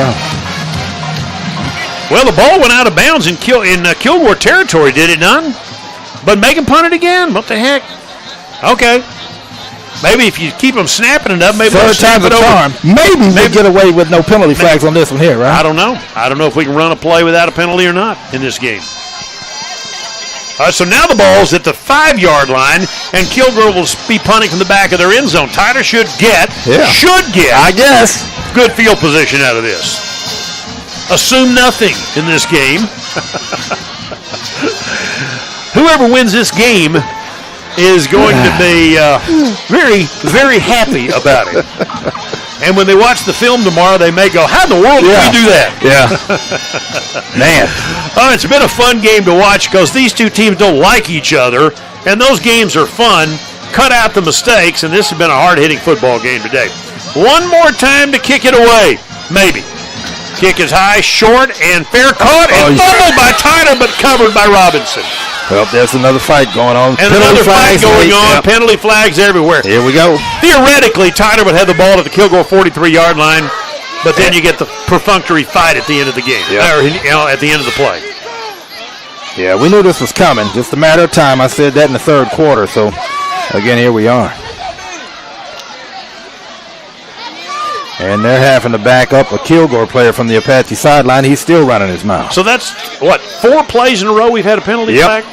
Well, the ball went out of bounds in Kilgore territory, did it not? But make them punt it again? What the heck? Okay. Maybe if you keep them snapping it up, maybe they'll snap it over. Maybe we get away with no penalty flags on this one here, right? I don't know. I don't know if we can run a play without a penalty or not in this game. All right, so now the ball's at the 5-yard line, and Kilgore will be punting from the back of their end zone. Tyler should get, I guess, good field position out of this. Assume nothing in this game. Whoever wins this game is going to be very, very happy about it. And when they watch the film tomorrow, they may go, how in the world did we do that? Yeah. Man. Oh, it's been a fun game to watch because these two teams don't like each other, and those games are fun. Cut out the mistakes, and this has been a hard-hitting football game today. One more time to kick it away, maybe. Kick is high, short, and fair caught, and fumbled by Tyler, but covered by Robinson. Well, there's another fight going on. And another fight going on. Penalty flags everywhere. Here we go. Theoretically, Tyler would have the ball at the Kilgore 43-yard line. But then you get the perfunctory fight at the end of the game, or at the end of the play. Yeah, we knew this was coming. Just a matter of time. I said that in the third quarter. So, again, here we are. And they're having to back up a Kilgore player from the Apache sideline. He's still running his mouth. So that's, 4 plays in a row we've had a penalty flag?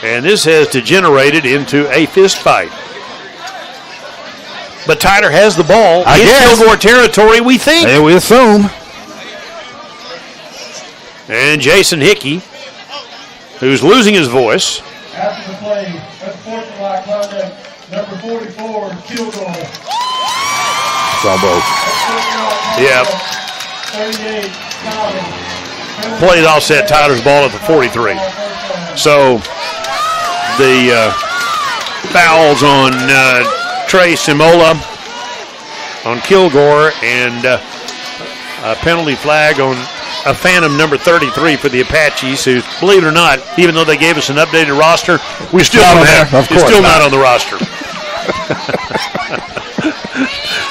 And this has degenerated into a fist fight. But Tyler has the ball in Kilgore territory, we think. Hey, we assume. And Jason Hickey, who's losing his voice. After the play, unsportsmanlike conduct, number 44, Kilgore. It's on both. Yeah. 38, Played offset Tyler's ball at the 43. So the fouls on Trey Simola on Kilgore and a penalty flag on a Phantom number 33 for the Apaches, who, believe it or not, even though they gave us an updated roster, we still don't have. It's still not on the roster.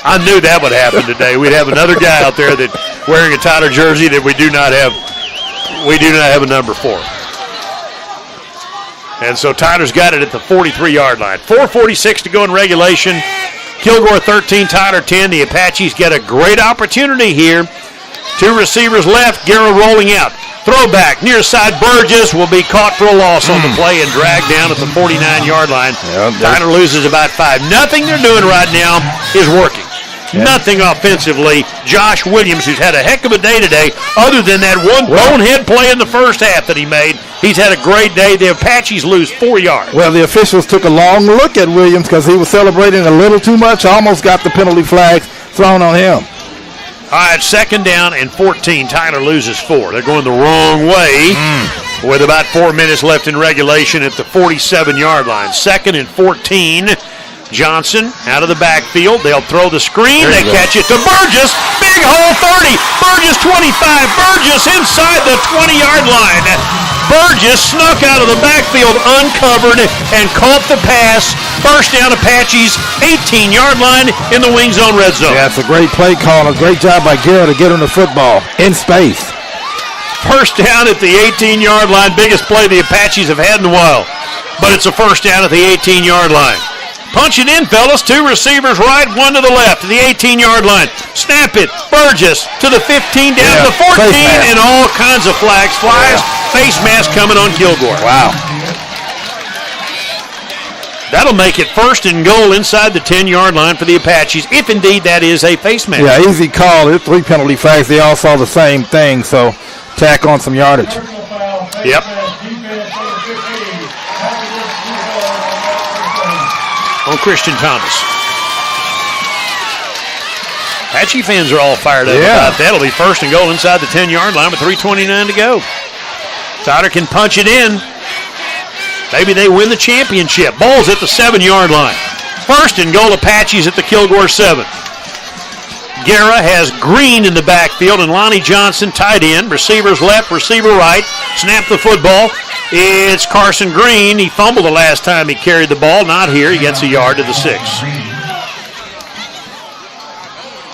I knew that would happen today. We'd have another guy out there that wearing a Tyler jersey that we do not have a number for. And so Tyler's got it at the 43-yard line. 4:46 to go in regulation. Kilgore 13, Tyler 10. The Apaches get a great opportunity here. 2 receivers left. Guerra rolling out. Throwback. Near side. Burgess will be caught for a loss on the play and dragged down at the 49-yard line. Tyler loses about 5. Nothing they're doing right now is working. Nothing offensively. Josh Williams, who's had a heck of a day today, other than that one bonehead play in the first half that he made, he's had a great day. The Apaches lose 4 yards. Well, the officials took a long look at Williams because he was celebrating a little too much. Almost got the penalty flags thrown on him. All right, 2nd down and 14. Tyler loses 4. They're going the wrong way with about 4 minutes left in regulation at the 47-yard line. 2nd and 14. Johnson out of the backfield. They'll throw the screen. They catch it to Burgess. Big hole 30. Burgess 25. Burgess inside the 20-yard line. Burgess snuck out of the backfield uncovered and caught the pass. First down Apaches, 18-yard line in the wing zone red zone. Yeah, it's a great play call. A great job by Guerra to get him the football in space. First down at the 18-yard line. Biggest play the Apaches have had in a while. But it's a first down at the 18-yard line. Punch it in, fellas. 2 receivers right, 1 to the left, to the 18-yard line. Snap it. Burgess to the 15, down to the 14, and all kinds of flags flies. Face mask coming on Kilgore. Wow. That'll make it 1st and goal inside the 10-yard line for the Apaches, if indeed that is a face mask. Yeah, easy call. There's 3 penalty flags. They all saw the same thing, so tack on some yardage. Yep. On Christian Thomas. Apache fans are all fired up about that. It'll be 1st and goal inside the 10-yard line with 3:29 to go. Tyler can punch it in. Maybe they win the championship. Ball's at the 7-yard line. 1st and goal Apaches at the Kilgore 7. Guerra has Green in the backfield and Lonnie Johnson tight end. Receivers left, receiver right. Snap the football. It's Carson Green. He fumbled the last time he carried the ball. Not here. He gets a yard to the 6.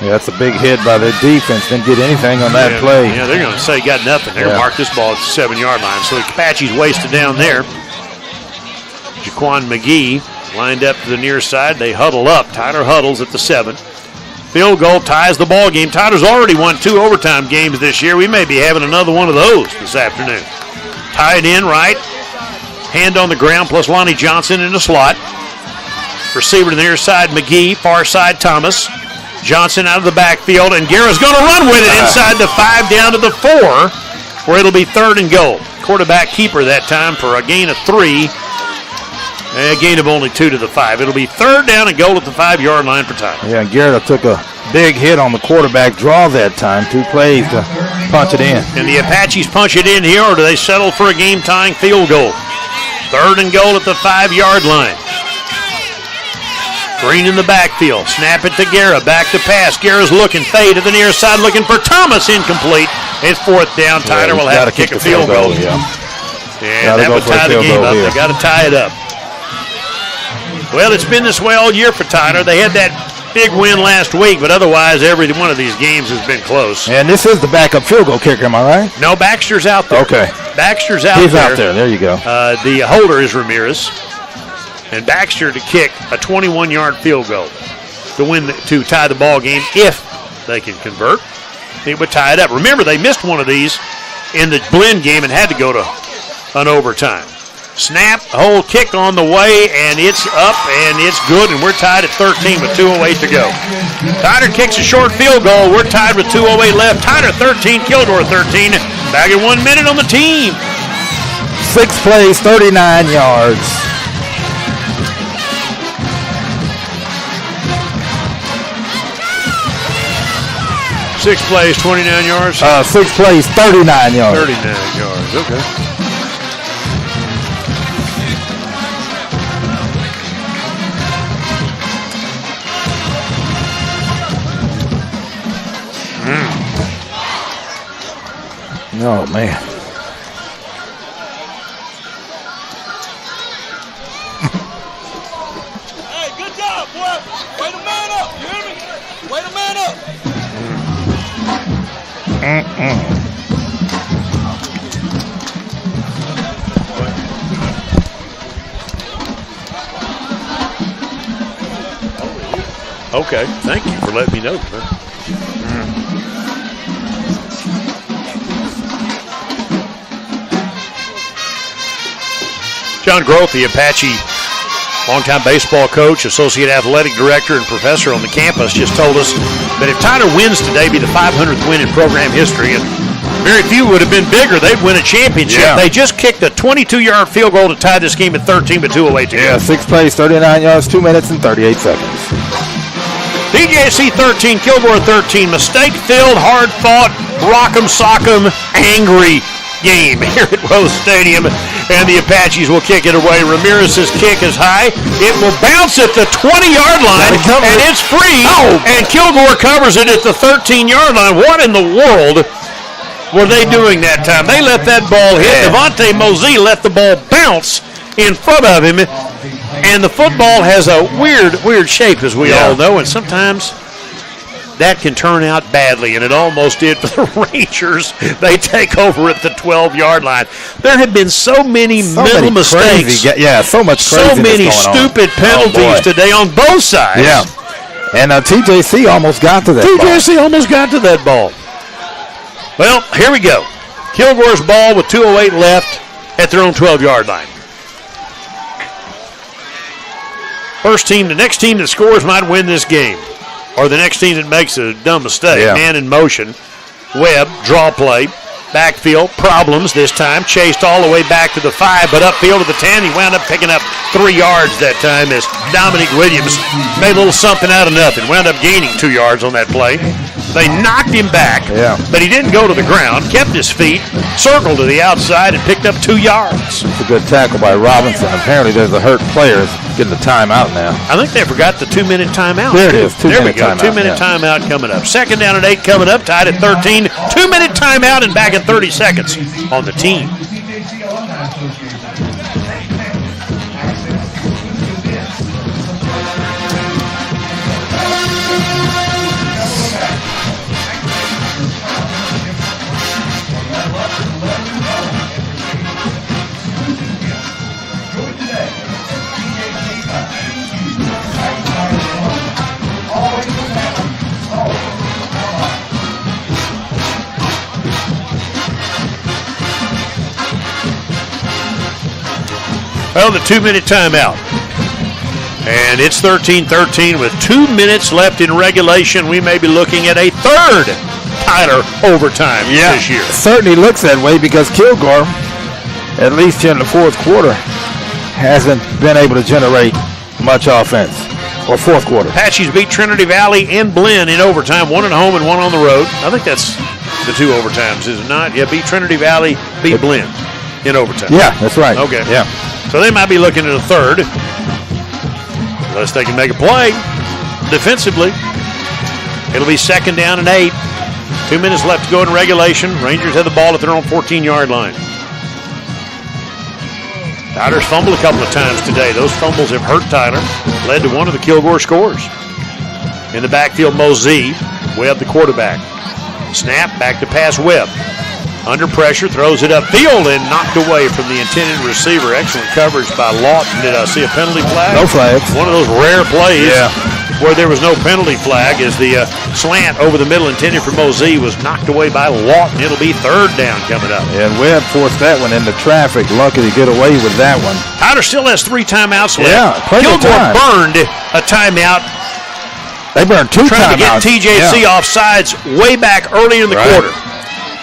Yeah, that's a big hit by the defense. Didn't get anything on that play. Yeah, they're going to say got nothing. They're going to mark this ball at the 7-yard line. So the Apaches wasted down there. Jaquan McGee lined up to the near side. They huddle up. Tyler Hudl's at the 7. Field goal ties the ball game. Tyler's already won 2 overtime games this year. We may be having another one of those this afternoon. Tie it in right. Hand on the ground plus Lonnie Johnson in the slot. Receiver to the near side, McGee. Far side, Thomas. Johnson out of the backfield, and Guerra's going to run with it inside the 5 down to the 4, where it'll be 3rd and goal. Quarterback keeper that time for a gain of 3. A gain of only 2 to the 5. It'll be 3rd down and goal at the 5-yard line for Tyler. Yeah, Guerra took a big hit on the quarterback draw that time. 2 plays to punch it in. And the Apaches punch it in here, or do they settle for a game-tying field goal? 3rd and goal at the 5-yard line. Green in the backfield. Snap it to Guerra. Back to pass. Guerra's looking. Fade to the near side. Looking for Thomas. Incomplete. It's 4th down. Tyler will have to kick a field goal. And that would tie the game up. They got to tie it up. Well, it's been this way all year for Tyler. They had that big win last week, but otherwise every one of these games has been close. And this is the backup field goal kicker, am I right? No, Baxter's out there. Okay. Baxter's out He's there. out there. There you go. The holder is Ramirez. And Baxter to kick a 21-yard field goal to tie the ball game if they can convert. It would tie it up. Remember, they missed one of these in the blend game and had to go to an overtime. Snap, hold, kick on the way, and it's up, and it's good, and we're tied at 13 with 2:08 to go. Tyler kicks a short field goal. We're tied with 2:08 left. Tyler 13, Kilgore 13. Back at 1 minute on the team. 6 plays, 39 yards. Six plays, 29 yards? 6 plays, 39 yards. 39 yards, okay. Oh, man. Hey, good job, boy. Way to man up, you hear me? Way to man up. Okay, thank you for letting me know. John Groth, the Apache longtime baseball coach, associate athletic director, and professor on the campus, just told us that if Tyler wins today, it'd be the 500th win in program history, and very few would have been bigger. They'd win a championship. Yeah. They just kicked a 22-yard field goal to tie this game at 13 with 2:08 to go. Yeah, 6 plays, 39 yards, 2 minutes and 38 seconds. DJC 13, Kilgore 13. Mistake-filled, hard-fought, rock'em sock'em, angry game here at Rose Stadium, and the Apaches will kick it away. Ramirez's kick is high. It will bounce at the 20-yard line, and it's free, and Kilgore covers it at the 13-yard line. What in the world were they doing that time? They let that ball hit. Devontae Mosey let the ball bounce in front of him, and the football has a weird shape, as we all know, and sometimes that can turn out badly, and it almost did for the Rangers. They take over at the 12-yard line. There have been so many mental mistakes. So much craziness so many going stupid penalties today on both sides. Yeah. And TJC almost got to that TJC almost got to that ball. Well, here we go. Kilgore's ball with 2:08 left at their own 12-yard line. The next team that scores might win this game. Or the next team that makes a dumb mistake. Yeah. Man in motion. Webb, draw play. Backfield, problems this time. Chased all the way back to the 5, but upfield to the 10. He wound up picking up 3 yards that time as Dominic Williams made a little something out of nothing. Wound up gaining 2 yards on that play. They knocked him back, but he didn't go to the ground. Kept his feet, circled to the outside, and picked up 2 yards. It's a good tackle by Robinson. Apparently there's a hurt player getting the timeout now. I think they forgot the 2-minute timeout. There it is, 2-minute timeout. 2-minute timeout coming up. Second down at 8 coming up, tied at 13. 2-minute timeout and back at 30 seconds on the team. Well, the 2-minute timeout. And it's 13-13 with 2 minutes left in regulation. We may be looking at a third Tyler overtime this year. Certainly looks that way because Kilgore, at least here in the fourth quarter, hasn't been able to generate much offense. Or fourth quarter. Apaches beat Trinity Valley and Blinn in overtime. 1 at home and 1 on the road. I think that's the 2 overtimes, is it not? Yeah, beat Trinity Valley, beat Blinn in overtime. Yeah, that's right. Okay. Yeah. So they might be looking at a third, unless they can make a play defensively. It'll be second down and 8. 2 minutes left to go in regulation. Rangers have the ball at their own 14-yard line. Tyler's fumbled a couple of times today. Those fumbles have hurt Tyler, led to one of the Kilgore scores. In the backfield, Mosey. Webb, the quarterback. Snap, back to pass Webb. Under pressure, throws it upfield and knocked away from the intended receiver. Excellent coverage by Lawton. Did I see a penalty flag? No flags. One of those rare plays where there was no penalty flag as the slant over the middle intended for Mosey was knocked away by Lawton. It'll be third down coming up. Yeah, and Webb forced that one into traffic. Lucky to get away with that one. Tyler still has 3 timeouts left. Yeah, Kilgore burned a timeout. They burned 2 trying timeouts. to get TJC offsides way back early in the quarter.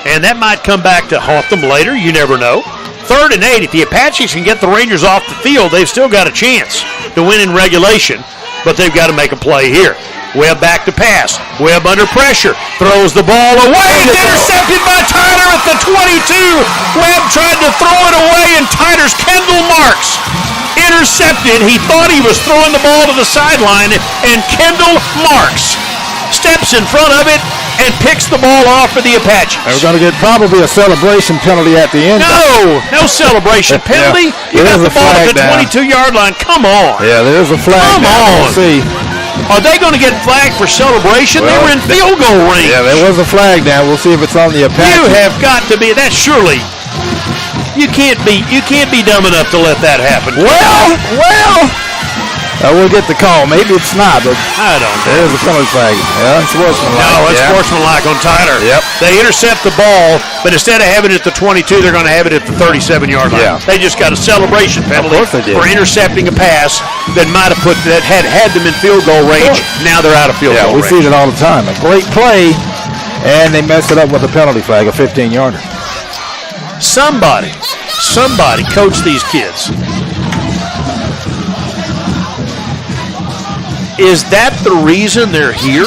And that might come back to haunt them later. You never know. 3rd and 8. If the Apaches can get the Rangers off the field, they've still got a chance to win in regulation, but they've got to make a play here. Webb back to pass. Webb under pressure. Throws the ball away. It's intercepted by Tyler at the 22. Webb tried to throw it away, and Tyler's Kendall Marks intercepted. He thought he was throwing the ball to the sideline, and Kendall Marks steps in front of it and picks the ball off for the Apaches. We're going to get probably a celebration penalty at the end. No celebration penalty. You got the ball at the 22-yard line. Come on. Yeah, there's a flag. Come on. We'll see. Are they going to get flagged for celebration? They were in field goal range. Yeah, there was a flag down. We'll see if it's on the Apaches. You have got to be. That's surely. You can't be dumb enough to let that happen. We'll get the call. Maybe it's not, but I don't know. There's a penalty flag. Yeah, it's sportsmanlike. No, it's sportsmanlike on Tyler. Yep. They intercept the ball, but instead of having it at the 22, they're going to have it at the 37-yard line. Yeah. They just got a celebration penalty for intercepting a pass that might have had them in field goal range. Now they're out of field goal range. We see it all the time. A great play, and they messed it up with a penalty flag, a 15-yarder. Somebody coach these kids. Is that the reason they're here?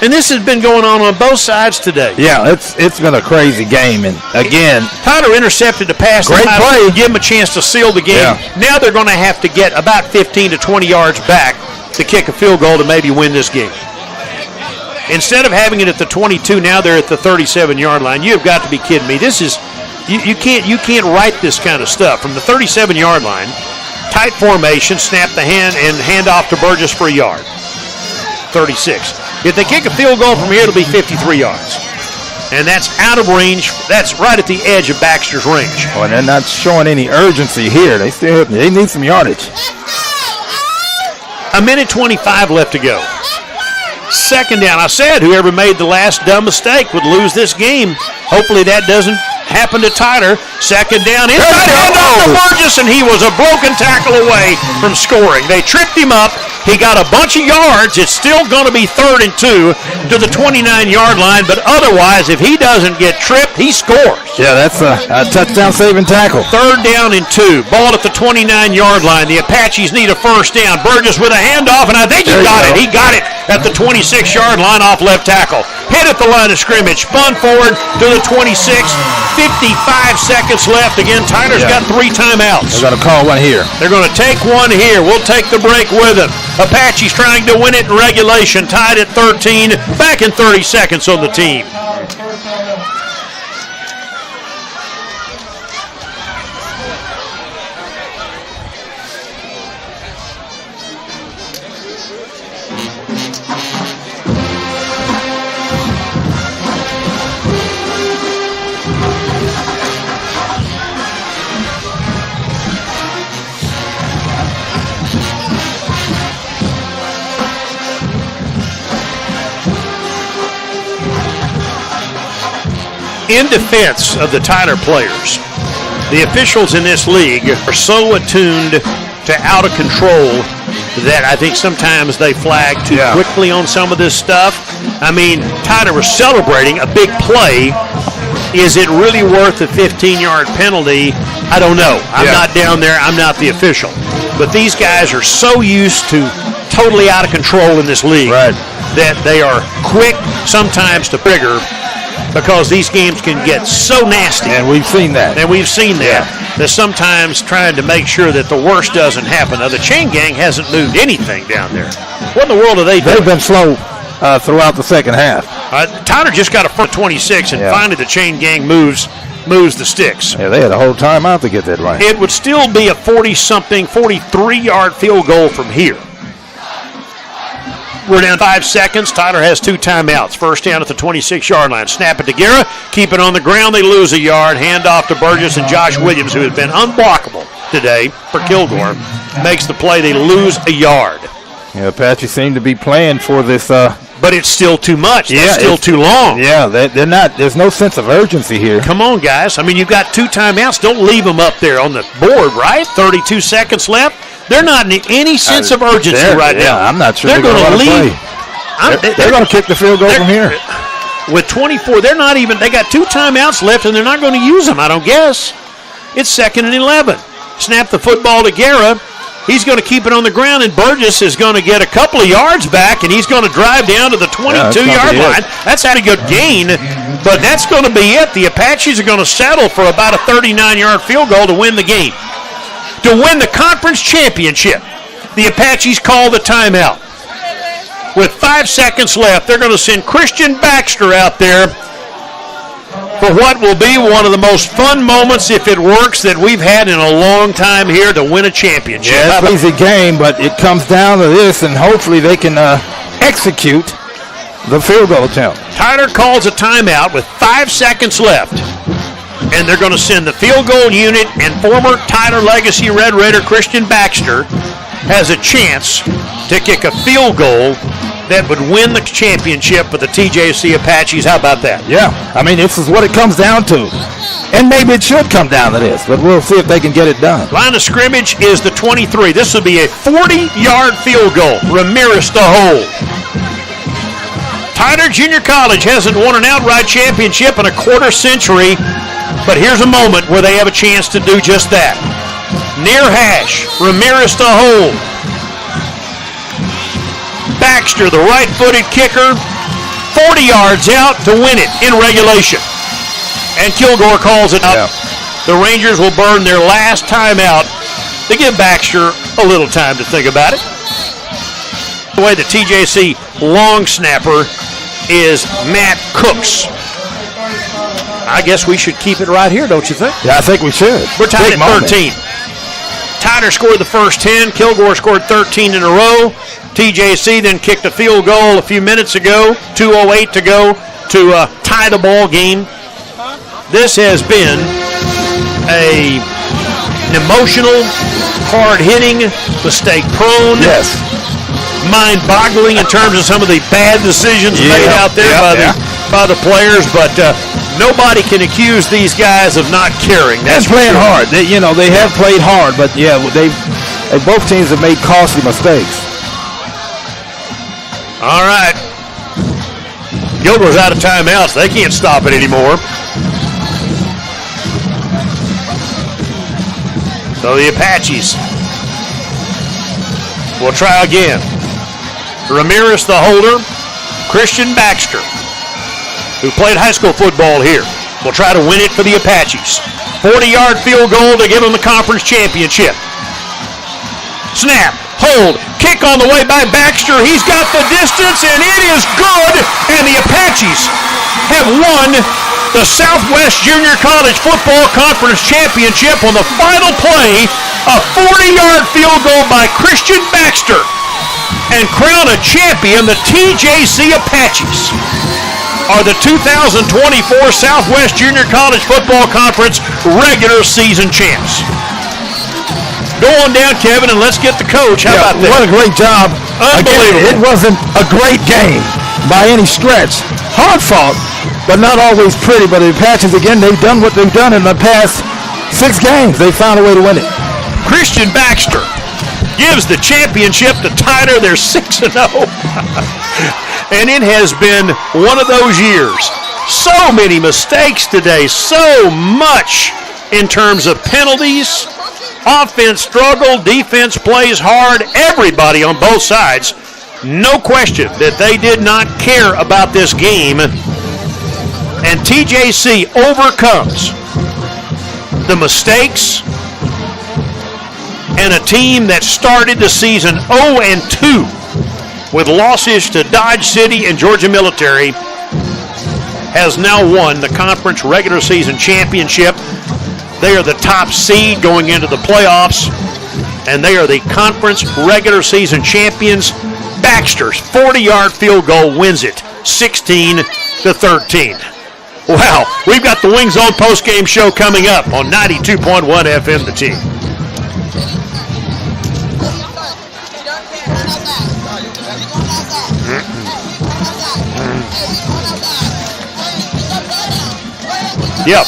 And this has been going on both sides today. Yeah, it's been a crazy game. And again, Tyler intercepted the pass. Great play. Give him a chance to seal the game. Yeah. Now they're going to have to get about 15 to 20 yards back to kick a field goal to maybe win this game. Instead of having it at the 22, now they're at the 37-yard line. You've got to be kidding me. This is you can't write this kind of stuff from the 37-yard line. Tight formation, snap the hand off to Burgess for a yard. 36. If they kick a field goal from here, it'll be 53 yards. And that's out of range. That's right at the edge of Baxter's range. Oh, and they're not showing any urgency here. They need some yardage. 1:25 left to go. 2nd down. I said whoever made the last dumb mistake would lose this game. Hopefully that doesn't happen to Tyler. 2nd down. Inside handoff to Burgess, and he was a broken tackle away from scoring. They tripped him up. He got a bunch of yards. It's still going to be 3rd and 2 to the 29-yard line, but otherwise, if he doesn't get tripped, he scores. Yeah, that's a touchdown-saving tackle. 3rd down and 2. Ball at the 29-yard line. The Apaches need a first down. Burgess with a handoff, and I think he got it. He got it at the 26-yard line off left tackle. Hit at the line of scrimmage. Spun forward to the 26. 55 seconds left. Again, Tyler's got 3 timeouts. They're going to call one here. They're going to take one here. We'll take the break with them. Apaches trying to win it in regulation. Tied at 13. Back in 30 seconds on the team. In defense of the Tyler players, the officials in this league are so attuned to out of control that I think sometimes they flag too quickly on some of this stuff. I mean, Tyler was celebrating a big play. Is it really worth a 15-yard penalty? I don't know. I'm not down there. I'm not the official. But these guys are so used to totally out of control in this league that they are quick sometimes to trigger, because these games can get so nasty. And we've seen that. That sometimes trying to make sure that the worst doesn't happen. Now, the chain gang hasn't moved anything down there. What in the world are they doing? They've been slow throughout the second half. Tyler just got a first 26, and finally the chain gang moves moves the sticks. Yeah, they had a whole timeout to get that right. It would still be a 40-something, 43-yard field goal from here. We're down 5 seconds. Tyler has 2 timeouts. First down at the 26-yard line. Snap it to Guerra. Keep it on the ground. They lose a yard. Hand off to Burgess, and Josh Williams, who has been unblockable today for Kilgore, makes the play. They lose a yard. Yeah, Apache seem to be playing for this. But it's still too much. It's still too long. Yeah, they're not. There's no sense of urgency here. Come on, guys. I mean, you've got 2 timeouts. Don't leave them up there on the board, right? 32 seconds left. They're not in any sense of urgency right now. I'm not sure they're going to leave. They're going to kick the field goal from here. With 24, they're not even. They got 2 timeouts left, and they're not going to use them, I don't guess. It's 2nd and 11. Snap the football to Guerra. He's going to keep it on the ground, and Burgess is going to get a couple of yards back, and he's going to drive down to the 22-yard line. That's not a good gain, but that's going to be it. The Apaches are going to settle for about a 39-yard field goal to win the game. To win the conference championship, the Apaches call the timeout. With 5 seconds left, they're going to send Christian Baxter out there for what will be one of the most fun moments, if it works, that we've had in a long time here to win a championship. Yeah, it's an easy game, but it comes down to this, and hopefully they can execute the field goal attempt. Tyler calls a timeout with 5 seconds left, and they're going to send the field goal unit, and former Tyler Legacy Red Raider Christian Baxter has a chance to kick a field goal that would win the championship for the TJC Apaches. How about that? Yeah, I mean, this is what it comes down to. And maybe it should come down to this, but we'll see if they can get it done. Line of scrimmage is the 23. This would be a 40-yard field goal. Ramirez to hold. Tyler Junior College hasn't won an outright championship in a quarter century, but here's a moment where they have a chance to do just that. Near hash, Ramirez to hold. Baxter, the right-footed kicker, 40 yards out to win it in regulation. And Kilgore calls it up. Yeah. The Rangers will burn their last timeout to give Baxter a little time to think about it. The way the TJC long snapper is Matt Cooks. I guess we should keep it right here, don't you think? Yeah, I think we should. We're tied at 13. Tyler scored the first 10. Kilgore scored 13 in a row. TJC then kicked a field goal a few minutes ago, 2:08 to go, to tie the ball game. This has been an emotional, hard-hitting, mistake-prone, mind-boggling in terms of some of the bad decisions made out there by the players, but nobody can accuse these guys of not caring. That's playing hard. They have played hard, but both teams have made costly mistakes. All right. Kilgore's out of timeouts. They can't stop it anymore. So the Apaches will try again. Ramirez, the holder. Christian Baxter, who played high school football here, will try to win it for the Apaches. 40-yard field goal to give them the conference championship. Snap, hold, kick on the way by Baxter. He's got the distance, and it is good. And the Apaches have won the Southwest Junior College Football Conference Championship on the final play, a 40-yard field goal by Christian Baxter, and crown a champion. The TJC Apaches are the 2024 Southwest Junior College Football Conference regular season champs. Go on down, Kevin, and let's get the coach. How about that? What a great job. Unbelievable. Again, it wasn't a great game by any stretch. Hard fought, but not always pretty. But the Apaches, again, they've done what they've done in the past 6 games. They found a way to win it. Christian Baxter gives the championship to Tyler. They're 6-0. And it has been one of those years. So many mistakes today. So much in terms of penalties. Offense struggle, defense plays hard. Everybody on both sides, no question that they did not care about this game. And TJC overcomes the mistakes and a team that started the season 0-2 with losses to Dodge City and Georgia Military. has now won the conference regular season championship. They are the top seed going into the playoffs, and they are the conference regular season champions. Baxter's 40-yard field goal wins it, 16-13. Wow, we've got the Wing Zone postgame show coming up on 92.1 FM The Team. Yep.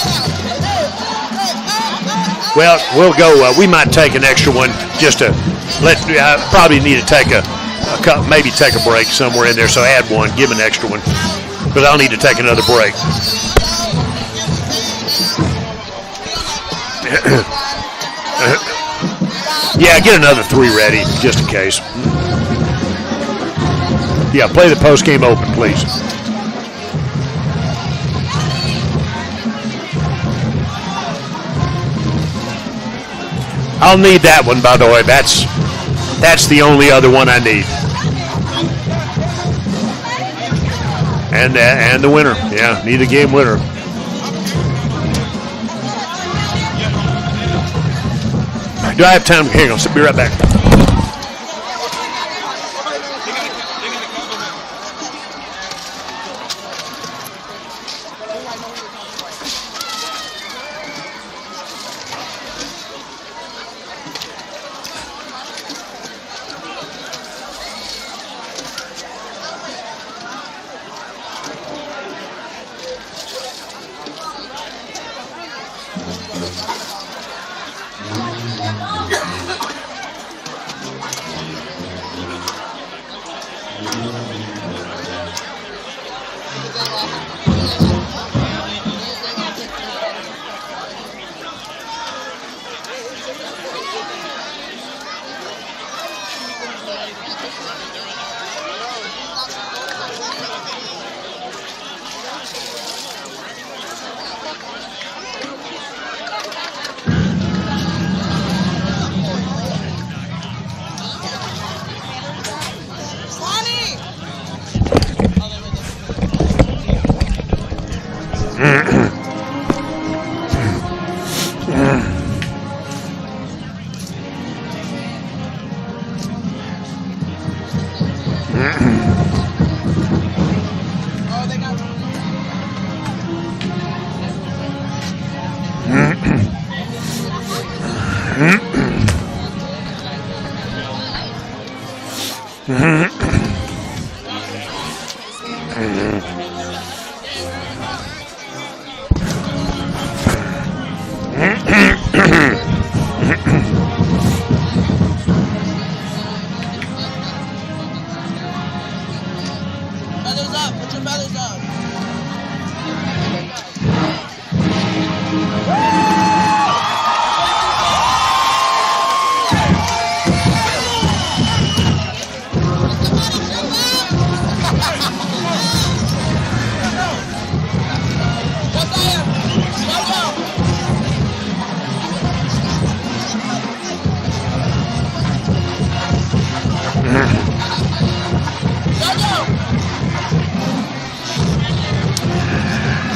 Well, we'll go. We might take an extra one just to let. Probably need to take maybe take a break somewhere in there. So add one, give an extra one, because I'll need to take another break. Yeah, get another 3 ready just in case. Yeah, play the post game open, please. I'll need that one, by the way. That's the only other one I need. And the winner. Yeah, need a game winner. Do I have time? Hang on, be right back.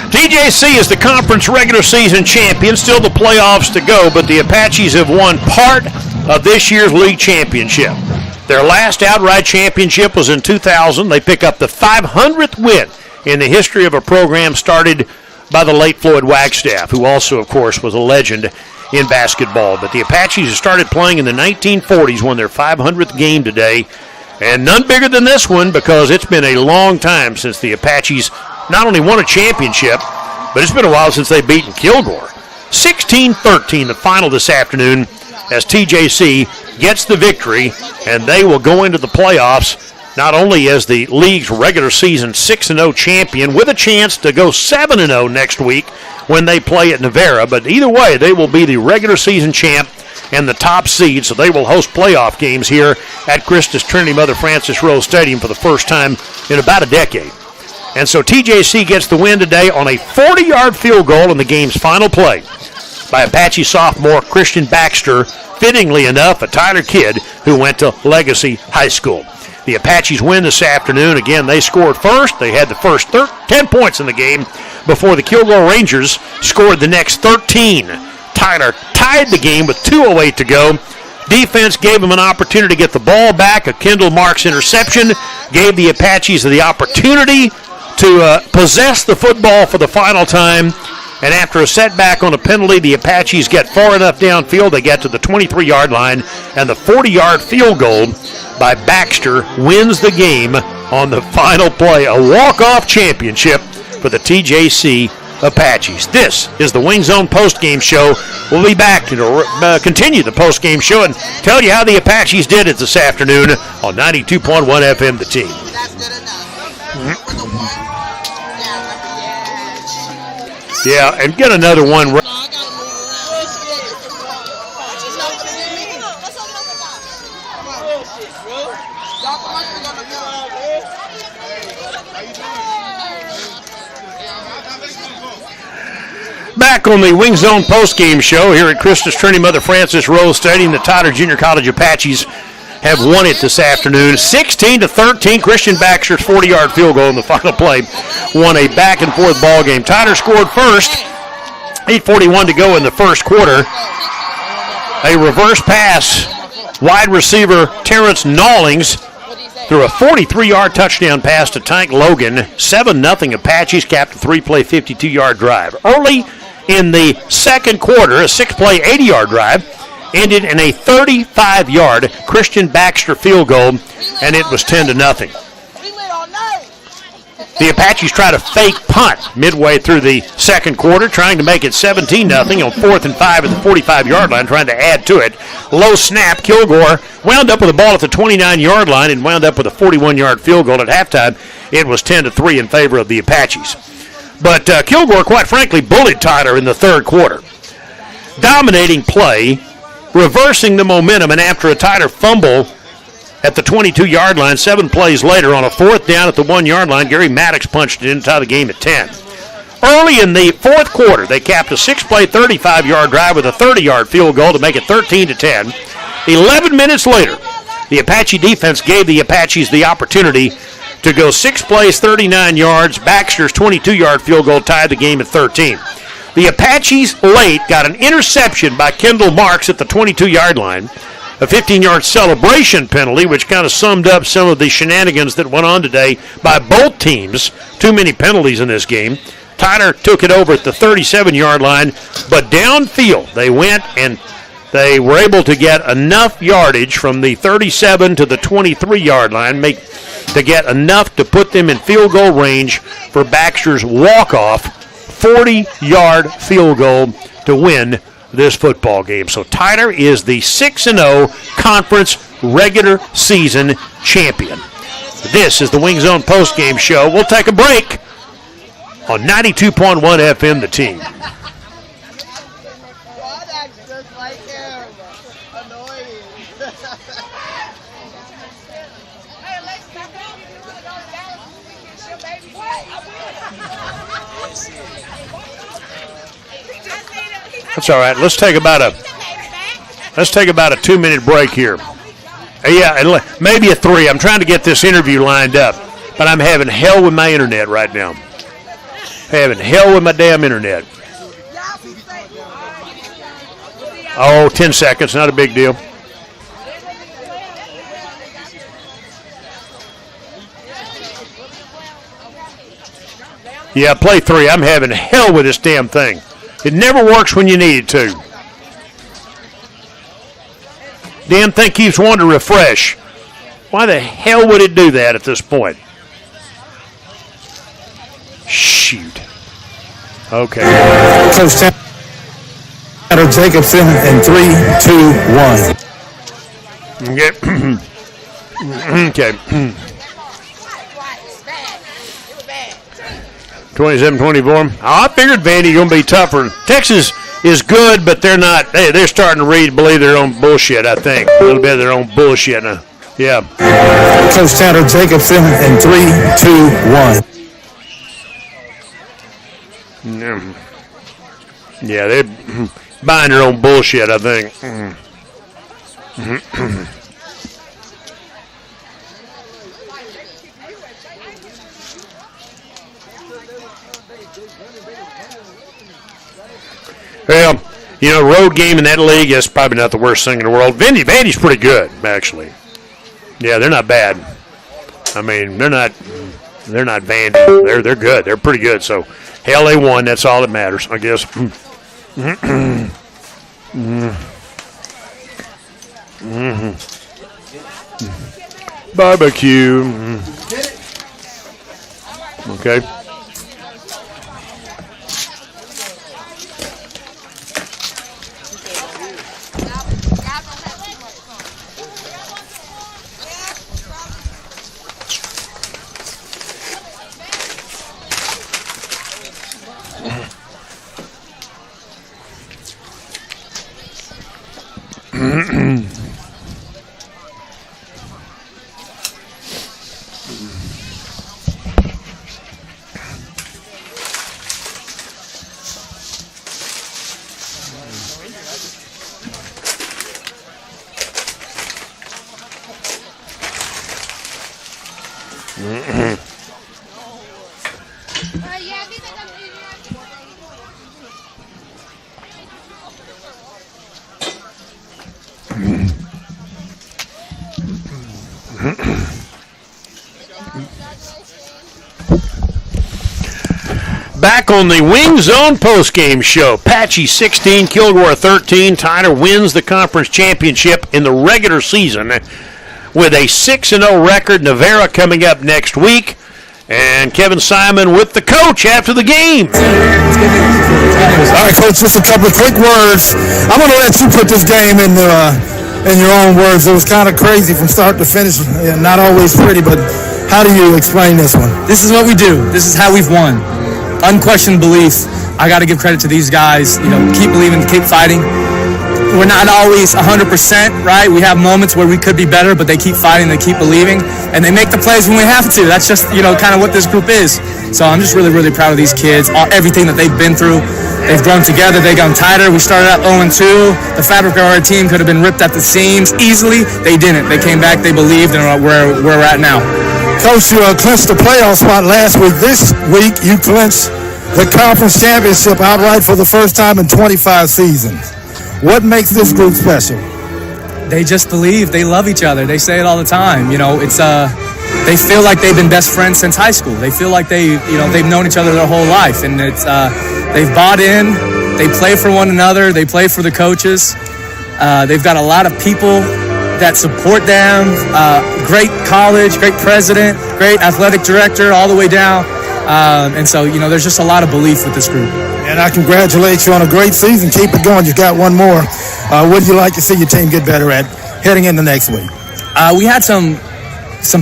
TJC is the conference regular season champion, still the playoffs to go, but the Apaches have won part of this year's league championship. Their last outright championship was in 2000. They pick up the 500th win in the history of a program started by the late Floyd Wagstaff, who also, of course, was a legend in basketball. But the Apaches have started playing in the 1940s, won their 500th game today, and none bigger than this one, because it's been a long time since the Apaches not only won a championship, but it's been a while since they've beaten Kilgore. 16-13 the final this afternoon as TJC gets the victory, and they will go into the playoffs not only as the league's regular season 6-0 champion with a chance to go 7-0 next week when they play at Navarra, but either way, they will be the regular season champ and the top seed, so they will host playoff games here at Christus Trinity Mother Francis Rose Stadium for the first time in about a decade. And so TJC gets the win today on a 40-yard field goal in the game's final play by Apache sophomore Christian Baxter, fittingly enough, a Tyler kid who went to Legacy High School. The Apaches win this afternoon. Again, they scored first. They had the first 10 points in the game before the Kilgore Rangers scored the next 13. Tyler tied the game with 2:08 to go. Defense gave them an opportunity to get the ball back. A Kendall Marks interception gave the Apaches the opportunity to possess the football for the final time. And after a setback on a penalty, the Apaches get far enough downfield. They get to the 23-yard line, and the 40-yard field goal by Baxter wins the game on the final play. A walk-off championship for the TJC Apaches. This is the Wing Zone postgame show. We'll be back to continue the postgame show and tell you how the Apaches did it this afternoon on 92.1 FM, The Team. Yeah, and get another one. Back on the Wing Zone postgame show here at Christus Trinity Mother Francis Rose Stadium, the Tyler Junior College Apaches have won it this afternoon. 16-13, Christian Baxter's 40-yard field goal in the final play won a back-and-forth ball game. Tyler scored first, 8:41 to go in the first quarter. A reverse pass, wide receiver Terrence Nawlings threw a 43-yard touchdown pass to Tank Logan. 7-0 Apaches capped a 3-play 52-yard drive. Early in the second quarter, a 6-play 80-yard drive ended in a 35-yard Christian Baxter field goal, and it was 10-0. The Apaches tried a fake punt midway through the second quarter, trying to make it 17-0 on 4th and 5 at the 45-yard line, trying to add to it. Low snap, Kilgore wound up with the ball at the 29-yard line and wound up with a 41-yard field goal at halftime. It was 10-3 in favor of the Apaches. But Kilgore, quite frankly, bullied Tyler in the third quarter. Dominating play, reversing the momentum, and after a Tyler fumble at the 22-yard line, 7 plays later on a 4th down at the 1-yard line, Gary Maddox punched it in to tie the game at 10. Early in the fourth quarter, they capped a 6-play 35-yard drive with a 30-yard field goal to make it 13-10. 11 minutes later, the Apache defense gave the Apaches the opportunity to go 6 plays, 39 yards. Baxter's 22-yard field goal tied the game at 13. The Apaches late got an interception by Kendall Marks at the 22-yard line, a 15-yard celebration penalty, which kind of summed up some of the shenanigans that went on today by both teams. Too many penalties in this game. Tyler took it over at the 37-yard line, but downfield they went, and they were able to get enough yardage from the 37 to the 23-yard line to get enough to put them in field goal range for Baxter's walk-off 40-yard field goal to win this football game. So Tyler is the 6-0 conference regular season champion. This is the Wing Zone postgame show. We'll take a break on 92.1 FM, The Team. That's all right. Let's take about a 2-minute break here. Yeah, maybe a 3. I'm trying to get this interview lined up, but I'm having hell with my internet right now. Having hell with my damn internet. Oh, 10 seconds, not a big deal. Yeah, play 3. I'm having hell with this damn thing. It never works when you need it to. Damn thing keeps wanting to refresh. Why the hell would it do that at this point? Shoot. Okay. Coach Tanner Jacobson in 3, 2, 1. Okay. 27-24. I figured Vandy going to be tougher. Texas is good, but they're not. Hey, they're starting to believe their own bullshit, I think. A little bit of their own bullshit. Yeah. Coach Tanner Jacobson in 3, 2, 1. Yeah, they're buying their own bullshit, I think. Well, you know, road game in that league is probably not the worst thing in the world. Vandy's pretty good, actually. Yeah, they're not bad. I mean, they're not Vandy. They're good. They're pretty good. So, hell, they won. That's all that matters, I guess. Barbecue. Okay. Back on the Wing Zone postgame show. Patchy 16, Kilgore 13. Tyner wins the conference championship in the regular season with a 6-0 record. Navarra coming up next week. And Kevin Simon with the coach after the game. All right, Coach, just a couple of quick words. I'm going to let you put this game in your own words. It was kind of crazy from start to finish. Not always pretty, but how do you explain this one? This is what we do. This is how we've won. Unquestioned belief. I got to give credit to these guys. You know, keep believing, keep fighting. We're not always 100%, right? We have moments where we could be better, but they keep fighting, they keep believing, and they make the plays when we have to. That's just, you know, kind of what this group is. So I'm just really, really proud of these kids, everything that they've been through. They've grown together, they've gone tighter. We started out 0-2. The fabric of our team could have been ripped at the seams easily. They didn't. They came back, they believed, and where we're at now. Coach, you clinched the playoff spot last week. This week, you clinched the conference championship outright for the first time in 25 seasons. What makes this group special? They just believe. They love each other. They say it all the time. You know, it's they feel like they've been best friends since high school. They feel like they've known each other their whole life, and it's they've bought in. They play for one another. They play for the coaches. They've got a lot of people that support them. Great college, great president, great athletic director, all the way down. And so, you know, there's just a lot of belief with this group. And I congratulate you on a great season. Keep it going. You got one more. What do you like to see your team get better at heading into next week? We had some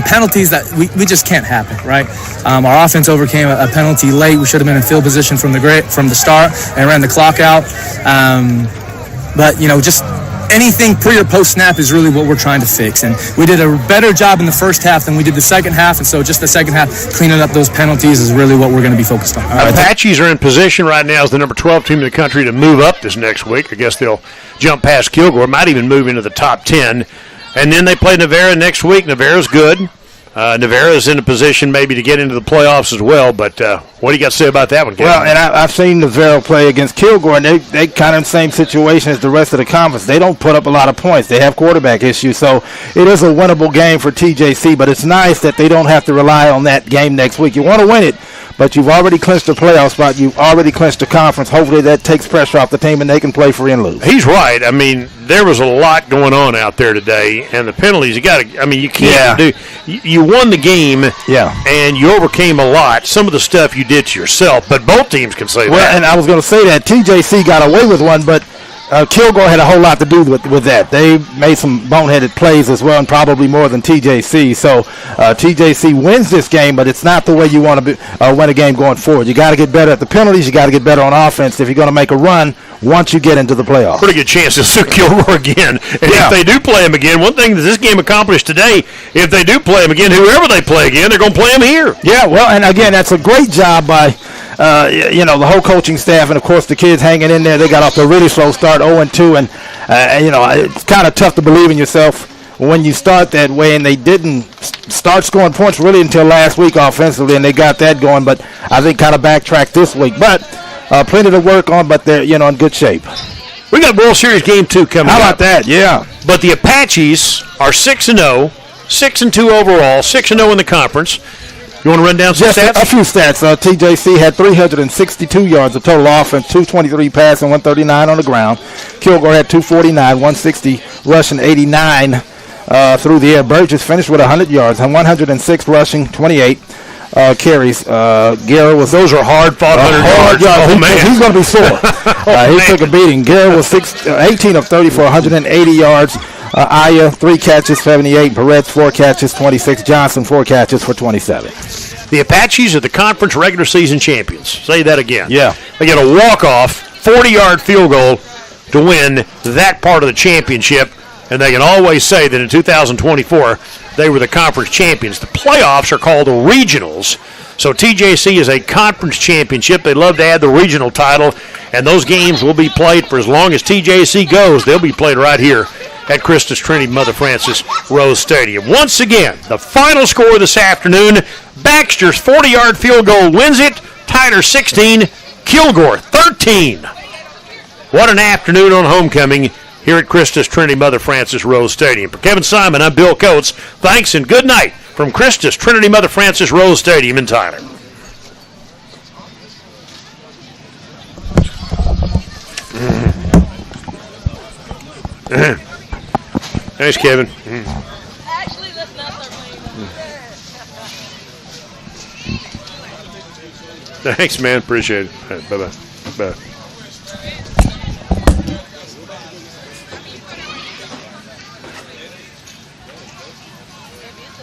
penalties that we just can't happen, right? Our offense overcame a penalty late. We should have been in field position from the start and ran the clock out. But, you know, just anything pre or post snap is really what we're trying to fix. And we did a better job in the first half than we did the second half. And so just the second half, cleaning up those penalties is really what we're going to be focused on. Apaches are in position right now as the number 12 team in the country to move up this next week. I guess they'll jump past Kilgore, might even move into the top 10. And then they play Navarra next week. Navarra's good. Navarra's in a position maybe to get into the playoffs as well, but what do you got to say about that one, Kevin? Well, and I've seen Navarra play against Kilgore, and they kind of in the same situation as the rest of the conference. They don't put up a lot of points. They have quarterback issues, so it is a winnable game for TJC, but it's nice that they don't have to rely on that game next week. You want to win it, but you've already clinched the playoff spot. You've already clinched the conference. Hopefully that takes pressure off the team, and they can play free and lose. He's right. I mean, there was a lot going on out there today, and the penalties, you can't do. You won the game, and you overcame a lot. Some of the stuff you did to yourself, but both teams can say that. Well, and I was going to say that TJC got away with one, but Kilgore had a whole lot to do with that. They made some boneheaded plays as well, and probably more than TJC. So TJC wins this game, but it's not the way you want to win a game going forward. You got to get better at the penalties. You got to get better on offense if you're going to make a run once you get into the playoffs. Pretty good chance to sue Kilgore again. And if they do play him again, one thing that this game accomplished today, if they do play him again, whoever they play again, they're going to play him here. Yeah, well, and again, that's a great job by the whole coaching staff, and of course the kids hanging in there. They got off to a really slow start, 0-2, and it's kind of tough to believe in yourself when you start that way, and they didn't start scoring points really until last week offensively, and they got that going, but I think kind of backtracked this week. But plenty to work on, but they're, in good shape. We got World Series Game 2 coming up. How about that? Yeah. But the Apaches are 6-0, 6-2 overall, 6-0 in the conference. You want to run down some stats? A few stats. TJC had 362 yards of total offense, 223 passing, 139 on the ground. Kilgore had 249, 160 rushing, 89 through the air. Burgess finished with 100 yards, 106 rushing, 28 carries. Garrett was. Those are hard-fought 100 yards. Oh, man. He's going to be sore. He took a beating. Garrett was 18 of 30 for 180 yards. Aya, 3 catches, 78. Perez, 4 catches, 26. Johnson, 4 catches for 27. The Apaches are the conference regular season champions. Say that again. Yeah. They get a walk-off, 40-yard field goal to win that part of the championship, and they can always say that in 2024 they were the conference champions. The playoffs are called the regionals. So TJC is a conference championship. They love to add the regional title, and those games will be played for as long as TJC goes. They'll be played right here at Christus Trinity Mother Frances Rose Stadium. Once again, the final score this afternoon, Baxter's 40-yard field goal wins it. Tyler 16, Kilgore 13. What an afternoon on homecoming here at Christus Trinity Mother Frances Rose Stadium. For Kevin Simon, I'm Bill Coates. Thanks and good night from Christus Trinity Mother Frances Rose Stadium in Tyler. Thanks, Kevin. Actually, let's not start playing. Thanks, man. Appreciate it. All right, bye-bye. Bye.